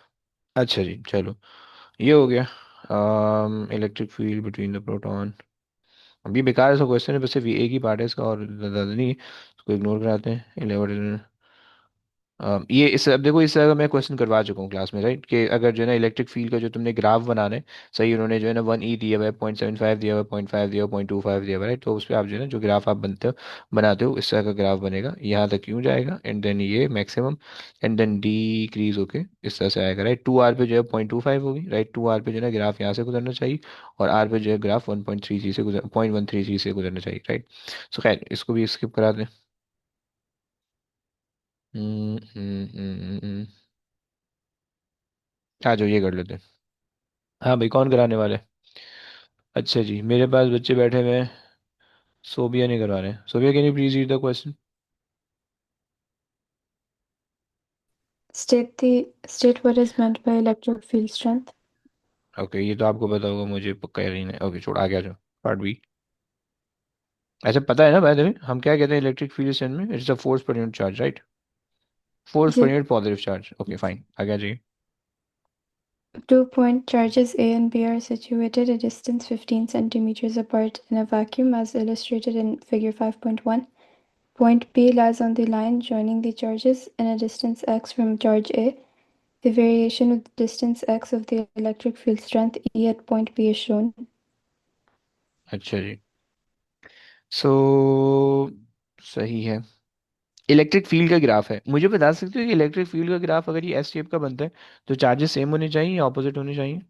अच्छा जी, चलो ये हो गया electric field between the proton. अभी बेकार सा क्वेश्चन है, बस सिर्फ ये एक ही पार्ट है इसका और ज़्यादा नहीं है, इसको इग्नोर कराते हैं। 11। ये इस अब देखो इस तरह का मैं क्वेश्चन करवा चुका हूँ क्लास में, राइट। कि अगर जो है ना इलेक्ट्रिक फील्ड का जो तुमने ग्राफ बनाना है, सही, उन्होंने जो है ना 1 ई दिया हुआ है, 0.75 दिया हुआ है, 0.5 दिया हुआ है, 0.25 दिया हुआ है, राइट। तो उस पर आप जो है ना जो ग्राफ आप बनाते हो इस तरह का ग्राफ बनेगा, यहाँ तक क्यों जाएगा एंड देन ये मैक्सिमम एंड देन डीक्रीज होके इस तरह से आएगा, राइट। 2 आर पे जो है 0.25 होगी, राइट। 2 आर पे जो है ना ग्राफ यहाँ से गुजरना चाहिए और आर पे जो है ग्राफ 1.33 से गुजर 0.133 से गुजरना चाहिए, राइट। सो खैर इसको भी स्किप करा दें। आ जाओ ये कर लेते हैं। हाँ भाई कौन कराने वाले? अच्छा जी, मेरे पास बच्चे बैठे हुए हैं, सोबिया नहीं करवा रहे। Sobia can you please read the question? State what is meant by electric field strength. Okay ये तो आपको पता होगा, मुझे पक्का यकीन है। ओके छोड़, आ गया जो पार्ट बी। ऐसे पता है ना बाय द वे हम क्या कहते हैं इलेक्ट्रिक फील्ड स्ट्रेंथ में? It's a force per unit charge, right. Force per Yep. Unit positive charge, okay fine, आ गया जी। 2 point charges A and B are situated a distance 15 centimeters apart in a vacuum as illustrated in figure 5.1. Point B lies on the line joining the charges in a distance x from charge A. The variation of the distance x of the electric field strength E at point B is shown. अच्छा जी। सो सही है। Electric field का graph है, मुझे बता सकते हो कि इलेक्ट्रिक फील्ड का ग्राफ अगर ये एस शेप का बनता है तो चार्जेस सेम होने चाहिए या ऑपोजिट होने चाहिए?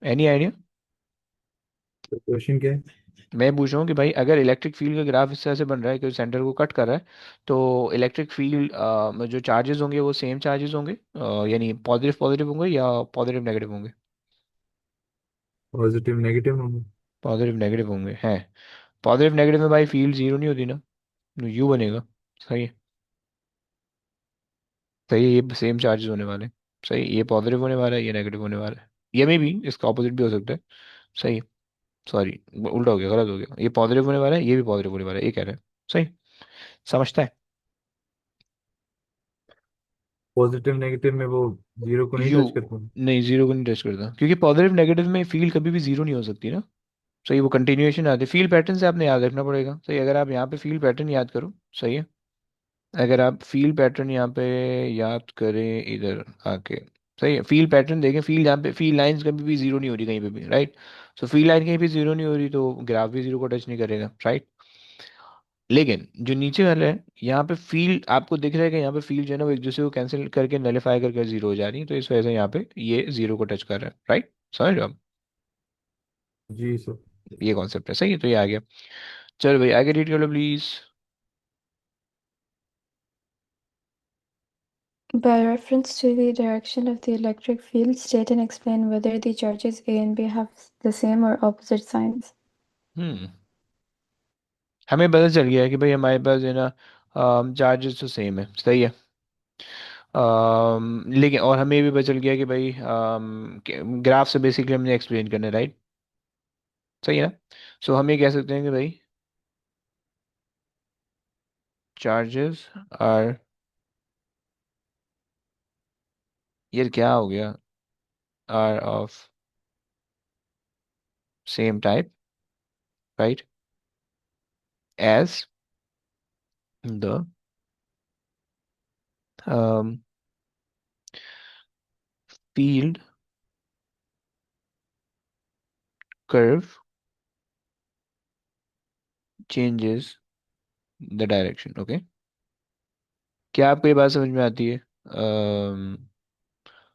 Any idea? तो क्वेश्चन क्या है? मैं पूछ रहा हूँ कि भाई अगर इलेक्ट्रिक फील्ड का ग्राफ इस तरह से बन रहा है कि सेंटर को कट कर रहा है, तो इलेक्ट्रिक फील्ड में जो चार्जेस होंगे वो सेम चार्जेस होंगे, यानी पॉजिटिव पॉजिटिव होंगे या पॉजिटिव नेगेटिव होंगे? पॉजिटिव नेगेटिव होंगे। पॉजिटिव नेगेटिव होंगे हैं। पॉजिटिव नेगेटिव में भाई फील्ड जीरो नहीं होती ना, यू बनेगा। सही है। सही है, ये सेम चार्जेस होने वाले हैं। सही, ये पॉजिटिव होने वाला है, ये नेगेटिव होने वाला है। ये में भी इसका ऑपोजिट भी हो सकता है। सही। सॉरी, उल्टा हो गया, गलत हो गया, ये पॉजिटिव होने वाला है, ये भी पॉजिटिव होने वाला है, ये कह रहे हैं। सही। समझता है? पॉजिटिव नेगेटिव में वो जीरो को नहीं यू टच करते। नहीं, जीरो को नहीं टच करता, क्योंकि पॉजिटिव नेगेटिव में फील्ड कभी भी जीरो नहीं हो सकती ना। सही, वो कंटिन्यूएशन आती है। फील्ड पैटर्न से आपने याद रखना पड़ेगा, सही। अगर आप यहाँ पे फील्ड पैटर्न याद करो, सही है। अगर आप फील्ड पैटर्न यहाँ पे याद करें इधर आके, सही है, फील्ड पैटर्न देखें, फील्ड यहाँ पे फील्ड लाइंस कभी भी जीरो नहीं हो रही कहीं पे भी, राइट। सो फील्ड लाइन कहीं भी जीरो नहीं हो रही तो ग्राफ भी जीरो को टच नहीं करेगा, राइट। लेकिन जो नीचे वाला है यहाँ पे फील्ड आपको दिख रहा है कि यहाँ पे फील्ड जो है ना वो एक दूसरे को कैंसिल करके नलीफाई करके जीरो हो जा रही है, तो इस वजह से यहाँ पे ये जीरो को टच कर रहा है, राइट। समझ रहे हो आप? जी सर। ये कॉन्सेप्ट है, सही है, तो ये आ गया। चलो भाई आगे रीड कर लो please. By reference to the direction of the electric field, state and explain whether the charges A and B have the same or opposite signs. हम्म हमें पता चल गया कि भाई हमारे पास है ना चार्जेस तो सेम है, सही है। लेकिन और हमें भी पता चल गया कि भाई ग्राफ से बेसिकली हमने एक्सप्लेन करना है, राइट? सही है ना? सो हम ये कह सकते हैं कि भाई चार्जेस आर, ये क्या हो गया, are of same type, right, as the field curve changes the direction. Okay, क्या आपको ये बात समझ में आती है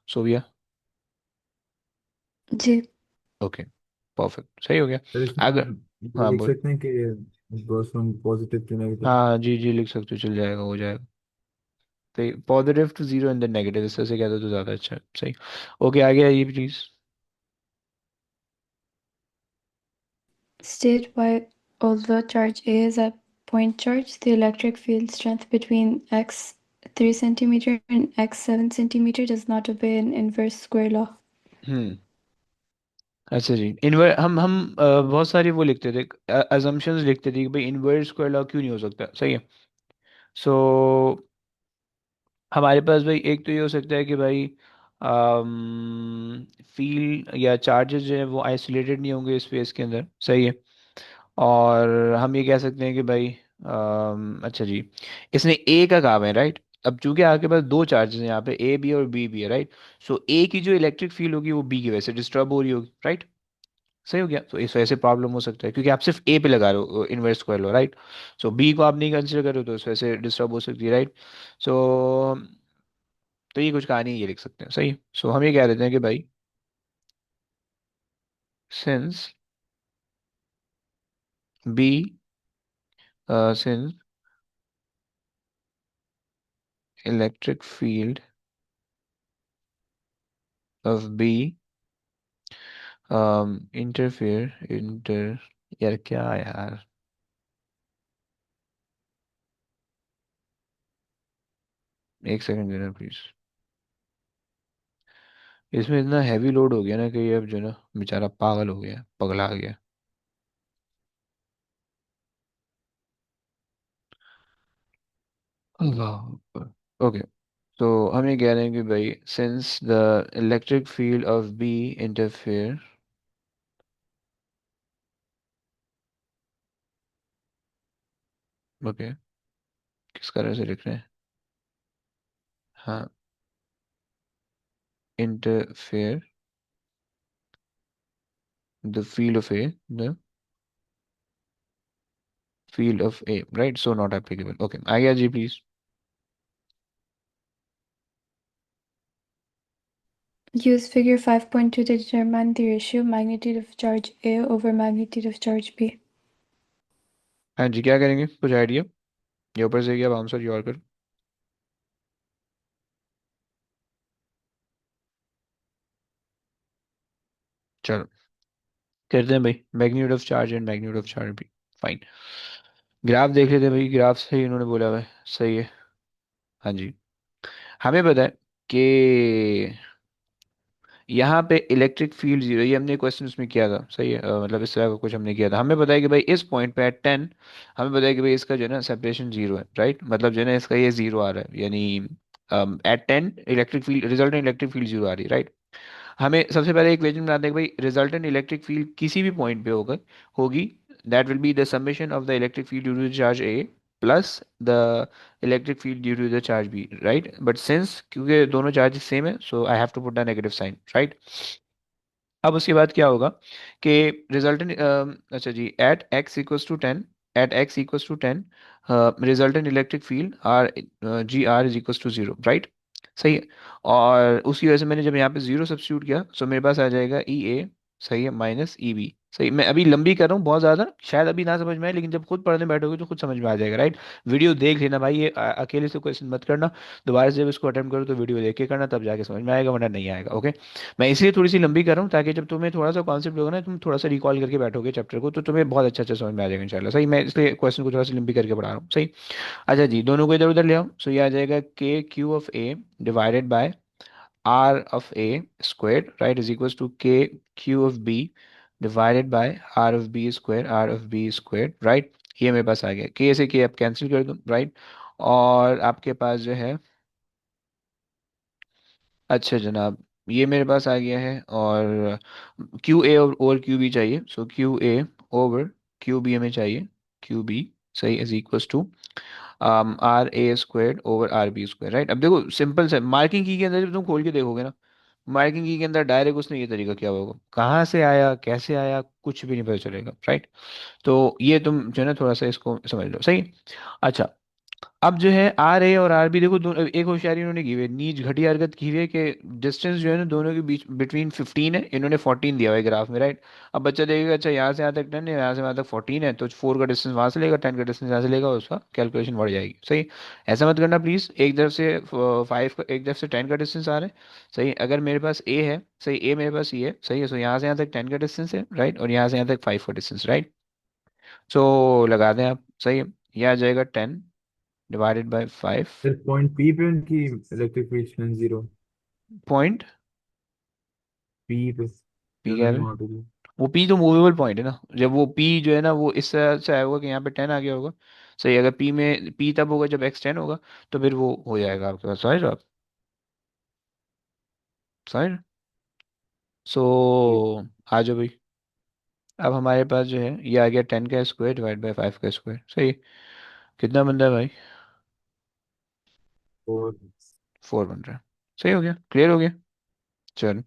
सोविया? जी। ओके, परफेक्ट, सही हो गया। सर इसमें अगर, हम ये हाँ लिख बोल। सकते हैं कि it goes from positive to negative। हाँ जी जी, लिख सकते हो, चल जाएगा, हो जाएगा। सही, positive to zero and then negative, इस तरह से कहते तो ज़्यादा अच्छा है। सही। ओके, आगे आइए please. State why, although charge A is a point charge, the electric field strength between x 3 centimeter and x 7 centimeter does not obey an inverse square law. हम्म अच्छा जी, इनवर्ट हम बहुत सारी वो लिखते थे, अजम्पशंस लिखते थे कि भाई इनवर्स स्क्वायर लॉ क्यों नहीं हो सकता, सही है। सो हमारे पास भाई एक तो ये हो सकता है कि भाई फील्ड या चार्जेस जो है वो आइसोलेटेड नहीं होंगे स्पेस के अंदर, सही है। और हम ये कह सकते हैं कि भाई अच्छा जी, इसने ए का काम है, राइट? अब चूंकि आपके पास दो चार्जेस हैं यहाँ पे, ए भी और बी भी है, राइट? सो ए की जो इलेक्ट्रिक फील्ड होगी वो बी की वजह से डिस्टर्ब हो रही होगी, राइट? सही हो गया। तो इस वजह से प्रॉब्लम हो सकता है क्योंकि आप सिर्फ ए पे लगा रहे हो इन्वर्स स्क्वायर लो, राइट? सो बी को आप नहीं कंसिडर कर रहे हो तो इस वजह से डिस्टर्ब हो सकती है, राइट? सो तो ये कुछ कहानी ये लिख सकते हैं, सही। सो हम ये कह देते हैं कि भाई since B since electric field of B interfere यार क्या यार, एक सेकंड देना प्लीज। इसमें इतना हैवी लोड हो गया ना कि ये अब जो है ना बेचारा पागल हो गया, पगला गया। अल्लाह। ओके, तो हम ये कह रहे हैं कि भाई since the electric field of B interfere, okay, किस तरह से लिख रहे हैं? हाँ, interfere the field of A, the field of A, right? So not applicable. Okay, आ गया जी please. Use figure 5.2 to determine the ratio magnitude of charge A over magnitude of charge B. हाँ जी, क्या करेंगे, कुछ आइडिया? ये ऊपर से क्या आंसर, ये और कर। चलो करते हैं भाई, magnitude of charge and magnitude of charge भी, फाइन। ग्राफ देख लेते हैं भाई, ग्राफ से ही इन्होंने बोला हुआ है, सही है। हाँ जी, हमें पता है कि यहाँ पे इलेक्ट्रिक फील्ड जीरो, ये हमने क्वेश्चन उसमें किया था, सही है। मतलब इस तरह का कुछ हमने किया था। हमें पता है कि भाई इस पॉइंट पे एट 10, हमें पता है कि भाई इसका जो है ना सेपरेशन जीरो है, राइट? मतलब जो है ना इसका ये जीरो आ रहा है, यानी at 10 electric field, resultant electric field zero आ रही है, राइट? हमें सबसे पहले एक इक्वेशन बनाते हैं कि भाई रिजल्टेंट इलेक्ट्रिक फील्ड किसी भी पॉइंट पे होगा, होगी, that will be the summation of the electric field due to charge A plus the electric field due to the charge B, right? But since क्योंकि दोनों चार्जेस सेम है, so I have to put the negative sign, right? अब उसके बाद क्या होगा कि resultant, अच्छा जी, at X equals to 10, at X equals to 10 resultant electric field R, जी R is equals to zero, right? सही है। और उसकी वजह से मैंने जब यहाँ पे जीरो सब्स्टिट्यूट किया, सो मेरे पास आ जाएगा ई ए सही है, माइनस ई बी। सही, मैं अभी लंबी कर रहा हूँ बहुत ज़्यादा, शायद अभी ना समझ में आए, लेकिन जब खुद पढ़ने बैठोगे तो खुद समझ में आ जाएगा, राइट। वीडियो देख लेना भाई, ये अकेले से क्वेश्चन मत करना। दोबारा से जब इसको अटेम्प्ट करो तो वीडियो देख के करना, तब जाके समझ में आएगा, वरना नहीं आएगा। ओके, मैं इसलिए थोड़ी सी लंबी कर रहा हूँ ताकि जब तुम्हें थोड़ा सा कॉन्सेप्ट होगा ना, तुम थोड़ा सा रिकॉल करके बैठोगे चैप्टर को, तो तुम्हें बहुत अच्छा अच्छा समझ में आ जाएगा इंशाल्लाह। सही, मैं इसलिए क्वेश्चन को थोड़ा सा लंबी करके पढ़ा रहा हूँ। सही। अच्छा जी, दोनों को इधर उधर ले आओ। सो ये आ जाएगा के Q of A divided by r of a squared, right, is equals to k q of b divided by r of b square, r of b squared, right। ये मेरे पास आ गया, k से k आप कैंसिल कर दो, right. और आपके पास जो है, अच्छा जनाब, ये मेरे पास आ गया है, और Q A over Q B चाहिए, so Q A over Q B हमें चाहिए, क्यू बी, सही, is equals to R A square over R B square, right. अब देखो सिंपल से मार्किंग की के अंदर जब तुम खोल के देखोगे ना, मार्किंग की के अंदर डायरेक्ट उसने ये तरीका किया होगा, कहाँ से आया कैसे आया कुछ भी नहीं पता चलेगा, राइट। तो ये तुम जो है ना थोड़ा सा इसको समझ लो। सही। अच्छा, अब जो है आर ए और आर बी, देखो एक होशियारी इन्होंने की हुई है, नीच घटिया हरकत की हुई है कि डिस्टेंस जो है ना दोनों के बीच बिटवीन 15 है, इन्होंने 14 दिया हुआ है ग्राफ में, राइट। अब बच्चा देखेगा अच्छा यहाँ से यहाँ तक 10 है, यहाँ से यहाँ तक 14 है, तो 4 का डिस्टेंस वहां से लेगा, 10 का डिस्टेंस यहाँ से लेगा, उसका कैलकुलेशन बढ़ जाएगी। सही। ऐसा मत करना प्लीज, एक तरफ से 5 का, एक तरफ से 10 का डिस्टेंस आ रहा है। सही, अगर मेरे पास ए है, सही, ए मेरे पास ये है, सही है, सो यहाँ से यहाँ तक 10 का डिस्टेंस है, राइट, और यहाँ से यहाँ तक 5 का डिस्टेंस, राइट। सो लगा दें आप। सही है, ये आ जाएगा 10 डिवाइडेड बाई 5। फिर पॉइंट पी पे उनकी electric field strength zero. Point P पे पी जो कह उन्होंने रहे हैं, वहां पे दिया। वो पी तो मूवेबल पॉइंट है ना, जब वो पी जो है ना वो इस तरह से आया होगा कि यहाँ पे 10 आ गया होगा। सही, अगर पी में पी तब होगा जब एक्स 10 होगा, तो फिर वो हो जाएगा आपके पास, समझ रहे हो आप, समझ रहे हो? सो जी। आ जाओ भाई। अब हमारे पास जो है ये आ गया 10 का स्क्वायर डिवाइड बाई 5 का स्क्वायर। सही, कितना बन रहा है भाई? और 4 बन रहा है। सही हो गया, क्लियर हो गया। चलो,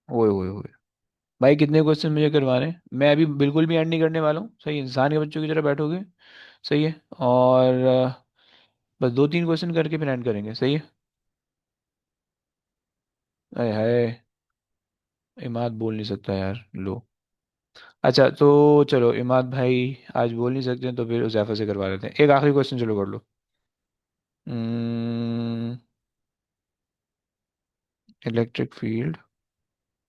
ओए ओए ओए, भाई कितने क्वेश्चन मुझे करवाने हैं? मैं अभी बिल्कुल भी एंड नहीं करने वाला हूँ, सही, इंसान के बच्चों की तरह बैठोगे। सही है, और बस 2 3 क्वेश्चन करके फिर एंड करेंगे। सही है। अरे हाय, इमाद बोल नहीं सकता यार, लो। अच्छा तो चलो, इमाद भाई आज बोल नहीं सकते हैं, तो फिर उज़ैफा से करवा लेते हैं, एक आखिरी क्वेश्चन चलो कर लो। इलेक्ट्रिक फील्ड,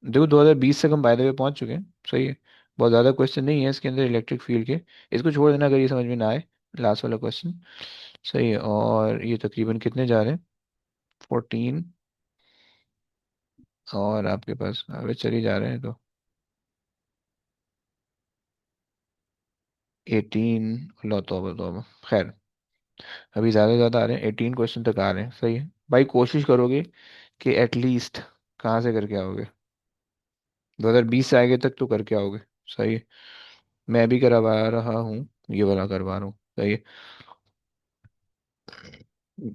देखो 2020 से हम बाय द वे पहुंच चुके हैं। सही है, बहुत ज़्यादा क्वेश्चन नहीं है इसके अंदर इलेक्ट्रिक फील्ड के, इसको छोड़ देना अगर ये समझ में ना आए, लास्ट वाला क्वेश्चन। सही है, और ये तकरीबन कितने जा रहे हैं? 14, और आपके पास अभी चले जा रहे हैं तो 18। लो तौबा तौबा, खैर अभी ज़्यादा ज़्यादा आ रहे हैं, 18 क्वेश्चन तक आ रहे हैं। सही है भाई, कोशिश करोगे कि एटलीस्ट कहाँ से करके आओगे, 2020 से आगे तक तो करके आओगे। सही है, मैं भी करवा रहा हूँ, ये वाला करवा रहा हूँ। सही है,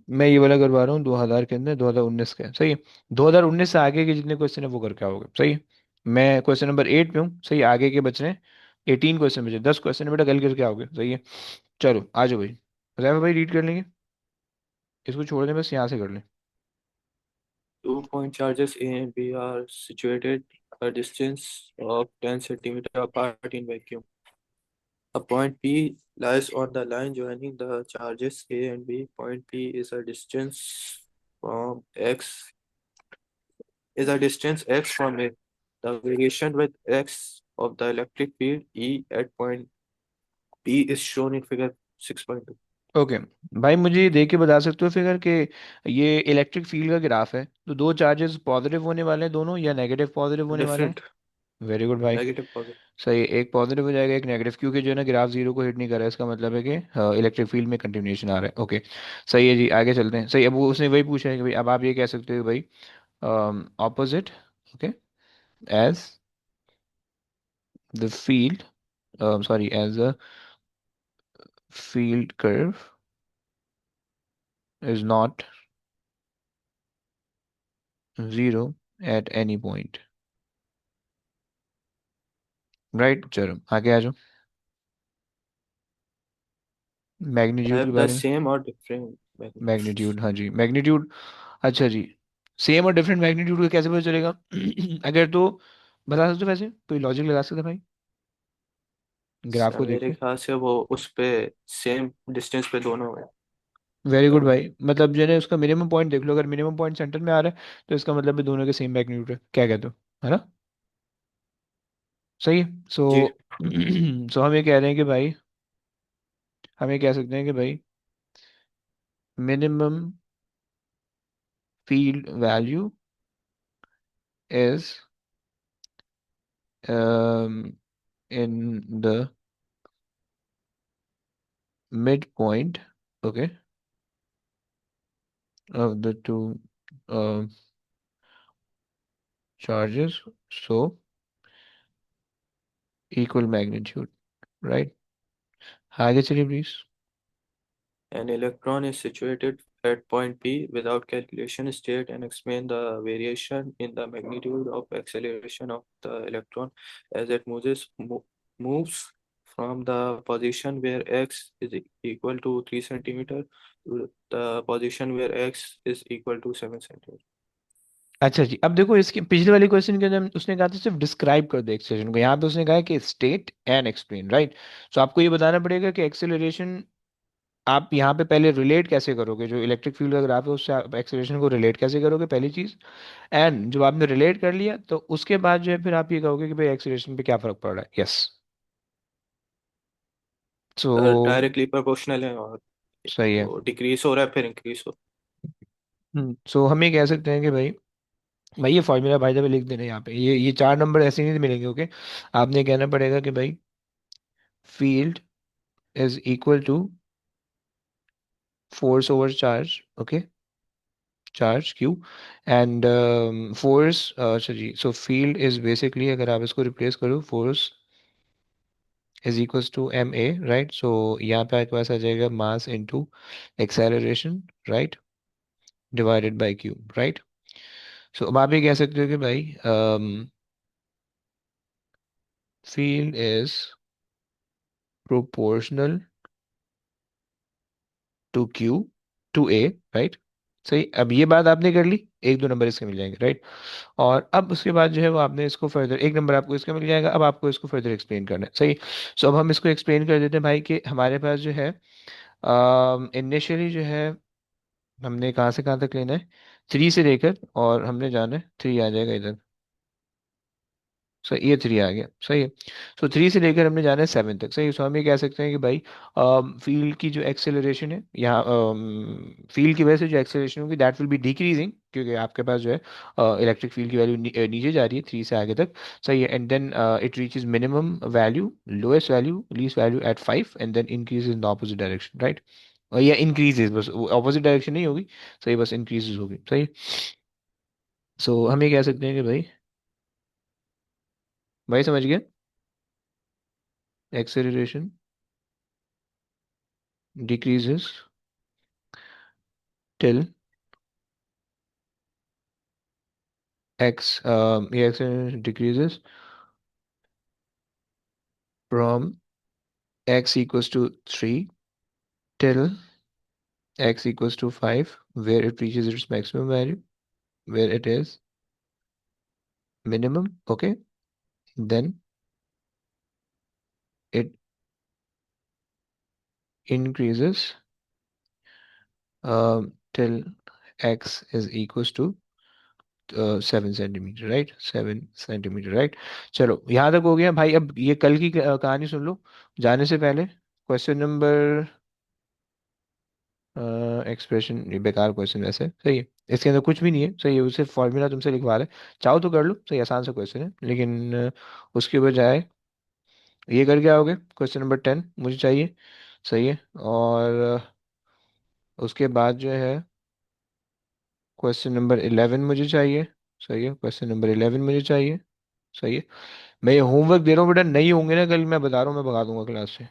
मैं ये वाला करवा रहा हूँ 2000 के अंदर, 2019 के। सही है, 2019 से आगे के जितने क्वेश्चन है वो करके आओगे। सही है, मैं क्वेश्चन नंबर 8 पे हूँ। सही, आगे के बच रहे हैं 18 क्वेश्चन, बचे 10 क्वेश्चन, बेटा कल करके आओगे। सही है, चलो आ जाओ भाई, हुज़ैफा भाई रीड कर लेंगे, इसको छोड़ दें, बस यहाँ से कर लें। 2 point charges A and B are situated a distance of 10 centimeter apart in vacuum. A point P lies on the line joining the charges A and B. Point P is a distance from x x from A. The variation with x of the electric field E at point P is shown in figure 6.2. Okay, भाई मुझे ये देख के बता सकते हो figure के, ये इलेक्ट्रिक फील्ड का ग्राफ है, तो दो चार्जेस पॉजिटिव होने वाले हैं दोनों, या नेगेटिव पॉजिटिव होने वाले हैं? Different वेरी गुड भाई। negative positive. सही, एक पॉजिटिव हो जाएगा एक नेगेटिव, क्योंकि जो है ना ग्राफ जीरो को हिट नहीं कर रहा है, इसका मतलब है कि इलेक्ट्रिक फील्ड में कंटिन्यूएशन आ रहा है। ओके, सही है जी, आगे चलते हैं। सही, अब वो उसने वही पूछा है कि भाई, अब आप ये कह सकते हो भाई opposite, okay, as the field, sorry, as the field curve is not zero at any point, right. चलो आगे आ जाओ, मैग्नीट्यूड के Have the बारे में। same or different magnitudes. Magnitude, हाँ जी, मैग्नीट्यूड। अच्छा जी, सेम और डिफरेंट मैग्नीट्यूड का कैसे पता चलेगा? अगर तो बता सकते हो, वैसे कोई लॉजिक लगा सकते हैं भाई ग्राफ सर को देख मेरे के? ख्याल से वो उस पे सेम डिस्टेंस पे दोनों है। वेरी गुड दोनों। भाई, मतलब जो है ना उसका मिनिमम पॉइंट देख लो, अगर मिनिमम पॉइंट सेंटर में आ रहा है तो इसका मतलब है दोनों के सेम मैग्नीट्यूड है, क्या कहते हो? है ना? सही है। सो जी। सो हम ये कह रहे हैं कि भाई, हम ये कह सकते हैं कि भाई minimum field value is in the midpoint, okay, of the two uh, charges, so equal magnitude, right? आगे चलिए please. An electron is situated at point P without calculation state and explain the variation in the magnitude of acceleration of the electron as it moves from the position where x is equal to 3 centimeter to the position where x is equal to 7 centimeter. अच्छा जी, अब देखो इसके पिछले वाले question के अंदर उसने कहा था सिर्फ डिस्क्राइब कर दो एक्सेलरेशन को, यहाँ पे उसने कहा है कि स्टेट एंड एक्सप्लेन, राइट? सो आपको ये बताना पड़ेगा कि एक्सेलरेशन आप यहाँ पे पहले रिलेट कैसे करोगे, जो इलेक्ट्रिक फील्ड का ग्राफ है उससे आप एक्सेलरेशन को रिलेट कैसे करोगे, पहली चीज। एंड जब आपने रिलेट कर लिया तो उसके बाद जो है फिर आप ये कहोगे कि भाई एक्सेलरेशन पे क्या फर्क पड़ रहा है। यस। सो डायरेक्टली प्रोपोर्शनल है और सही है। वो डिक्रीज हो रहा है फिर इंक्रीज हो। सो हम ये कह सकते हैं कि भाई, भाई ये फॉर्मूला भाई जब लिख देना यहाँ पे, ये 4 नंबर ऐसे नहीं मिलेंगे, ओके? आपने कहना पड़ेगा कि भाई field is equal to force over charge, okay, charge Q, and force, अच्छा जी, सो फील्ड इज बेसिकली, अगर आप इसको रिप्लेस करो, force is equals to M A, right? So यहाँ पे आपके पास आ जाएगा mass into acceleration, right, divided by Q, right? So अब आप ये कह सकते हो कि भाई field is proportional to Q to A, right? सही, अब ये बात आपने कर ली, 1 2 नंबर इसके मिल जाएंगे, राइट? और अब उसके बाद जो है वो आपने इसको फर्दर 1 नंबर आपको इसका मिल जाएगा, अब आपको इसको फर्दर एक्सप्लेन करना है, सही। सो अब हम इसको एक्सप्लेन कर देते हैं भाई कि हमारे पास जो है इनिशियली जो है हमने कहाँ से कहाँ तक लेना है, 3 से लेकर, और हमने जाना है 3 आ जाएगा इधर, सही, ये 3 आ गया, सही है। सो 3 से लेकर हमने जाना है 7 तक, सही। सो हम ये कह सकते हैं कि भाई फील्ड की जो एक्सेलरेशन है यहाँ, फील्ड की वजह से जो एक्सेलरेशन होगी दैट विल बी डिक्रीजिंग, क्योंकि आपके पास जो है इलेक्ट्रिक फील्ड की वैल्यू नीचे जा रही है 3 से आगे तक, सही है। And then it reaches minimum value, lowest value, least value at 5, and then increase in the opposite direction, right? या इंक्रीजेज, बस ऑपोजिट डायरेक्शन नहीं होगी, सही, बस इंक्रीजेज होगी, सही। सो हम ये कह सकते हैं कि भाई, भाई समझ गए? Acceleration decreases till x, the acceleration decreases from x equals to 3 till x equals to 5, where it reaches its maximum value, where it is minimum, okay? Then it increases till x is equals to 7 centimetre, right? 7 centimetre, right? चलो यहाँ तक हो गया भाई। अब ये कल की कहानी सुन लो जाने से पहले। क्वेश्चन नंबर, एक्सप्रेशन, ये बेकार क्वेश्चन वैसे, सही है, इसके अंदर कुछ भी नहीं है, सही है, वो सिर्फ फॉर्मूला तुमसे लिखवा रहा है, चाहो तो कर लो, सही, आसान सा क्वेश्चन है, लेकिन उसके बजाय ये करके आओगे, क्वेश्चन नंबर 10 मुझे चाहिए, सही है। और उसके बाद जो है क्वेश्चन नंबर 11 मुझे चाहिए, सही है, क्वेश्चन नंबर 11 मुझे चाहिए, सही है। मैं ये होमवर्क दे रहा हूँ बेटा, नहीं होंगे ना कल, मैं बता रहा हूँ, मैं भगा दूंगा क्लास से।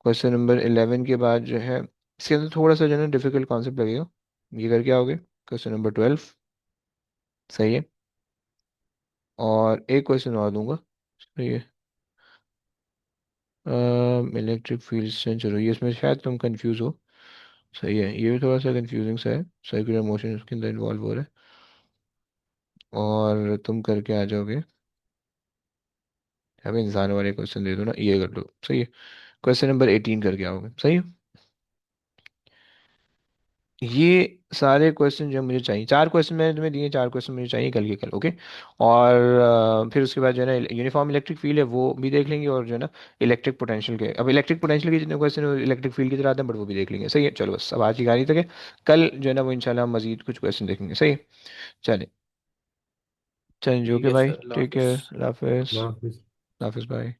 क्वेश्चन नंबर 11 के बाद जो है इसके अंदर थोड़ा सा जो है ना डिफिकल्ट कॉन्सेप्ट लगेगा, ये करके आओगे, क्वेश्चन नंबर 12, सही है। और एक क्वेश्चन और दूंगा, सही है। इलेक्ट्रिक फील्ड से, चलो ये इसमें शायद तुम कंफ्यूज हो, सही है, ये भी थोड़ा सा कंफ्यूजिंग सा है, सर्कुलर मोशन उसके अंदर इन्वॉल्व हो रहा है, और तुम करके आ जाओगे। हमें इंसान वाले क्वेश्चन दे दो ना, ये कर लो, सही है। क्वेश्चन नंबर 18 करके आओगे, सही है। ये सारे क्वेश्चन जो मुझे चाहिए, 4 क्वेश्चन मैंने तुम्हें दिए, 4 क्वेश्चन मुझे चाहिए कल के कल, ओके। और फिर उसके बाद जो है ना यूनिफॉर्म इलेक्ट्रिक फील्ड है वो भी देख लेंगे, और जो है ना इलेक्ट्रिक पोटेंशियल के, अब इलेक्ट्रिक पोटेंशियल के जितने क्वेश्चन इलेक्ट्रिक फील्ड की तरह आते हैं, बट वो भी देख लेंगे, सही है। चलो बस अब आज की कहानी तक है। कल जो है ना वो इंशाल्लाह हम मजीद कुछ क्वेश्चन देखेंगे, सही है। चले, चलें जो ठीक के है भाई, सर, अल्लाह टेक हाफिज। केयर, अल्लाह हाफिज़। अल्लाह हाफिज। अल्लाह हाफिज़, बाय।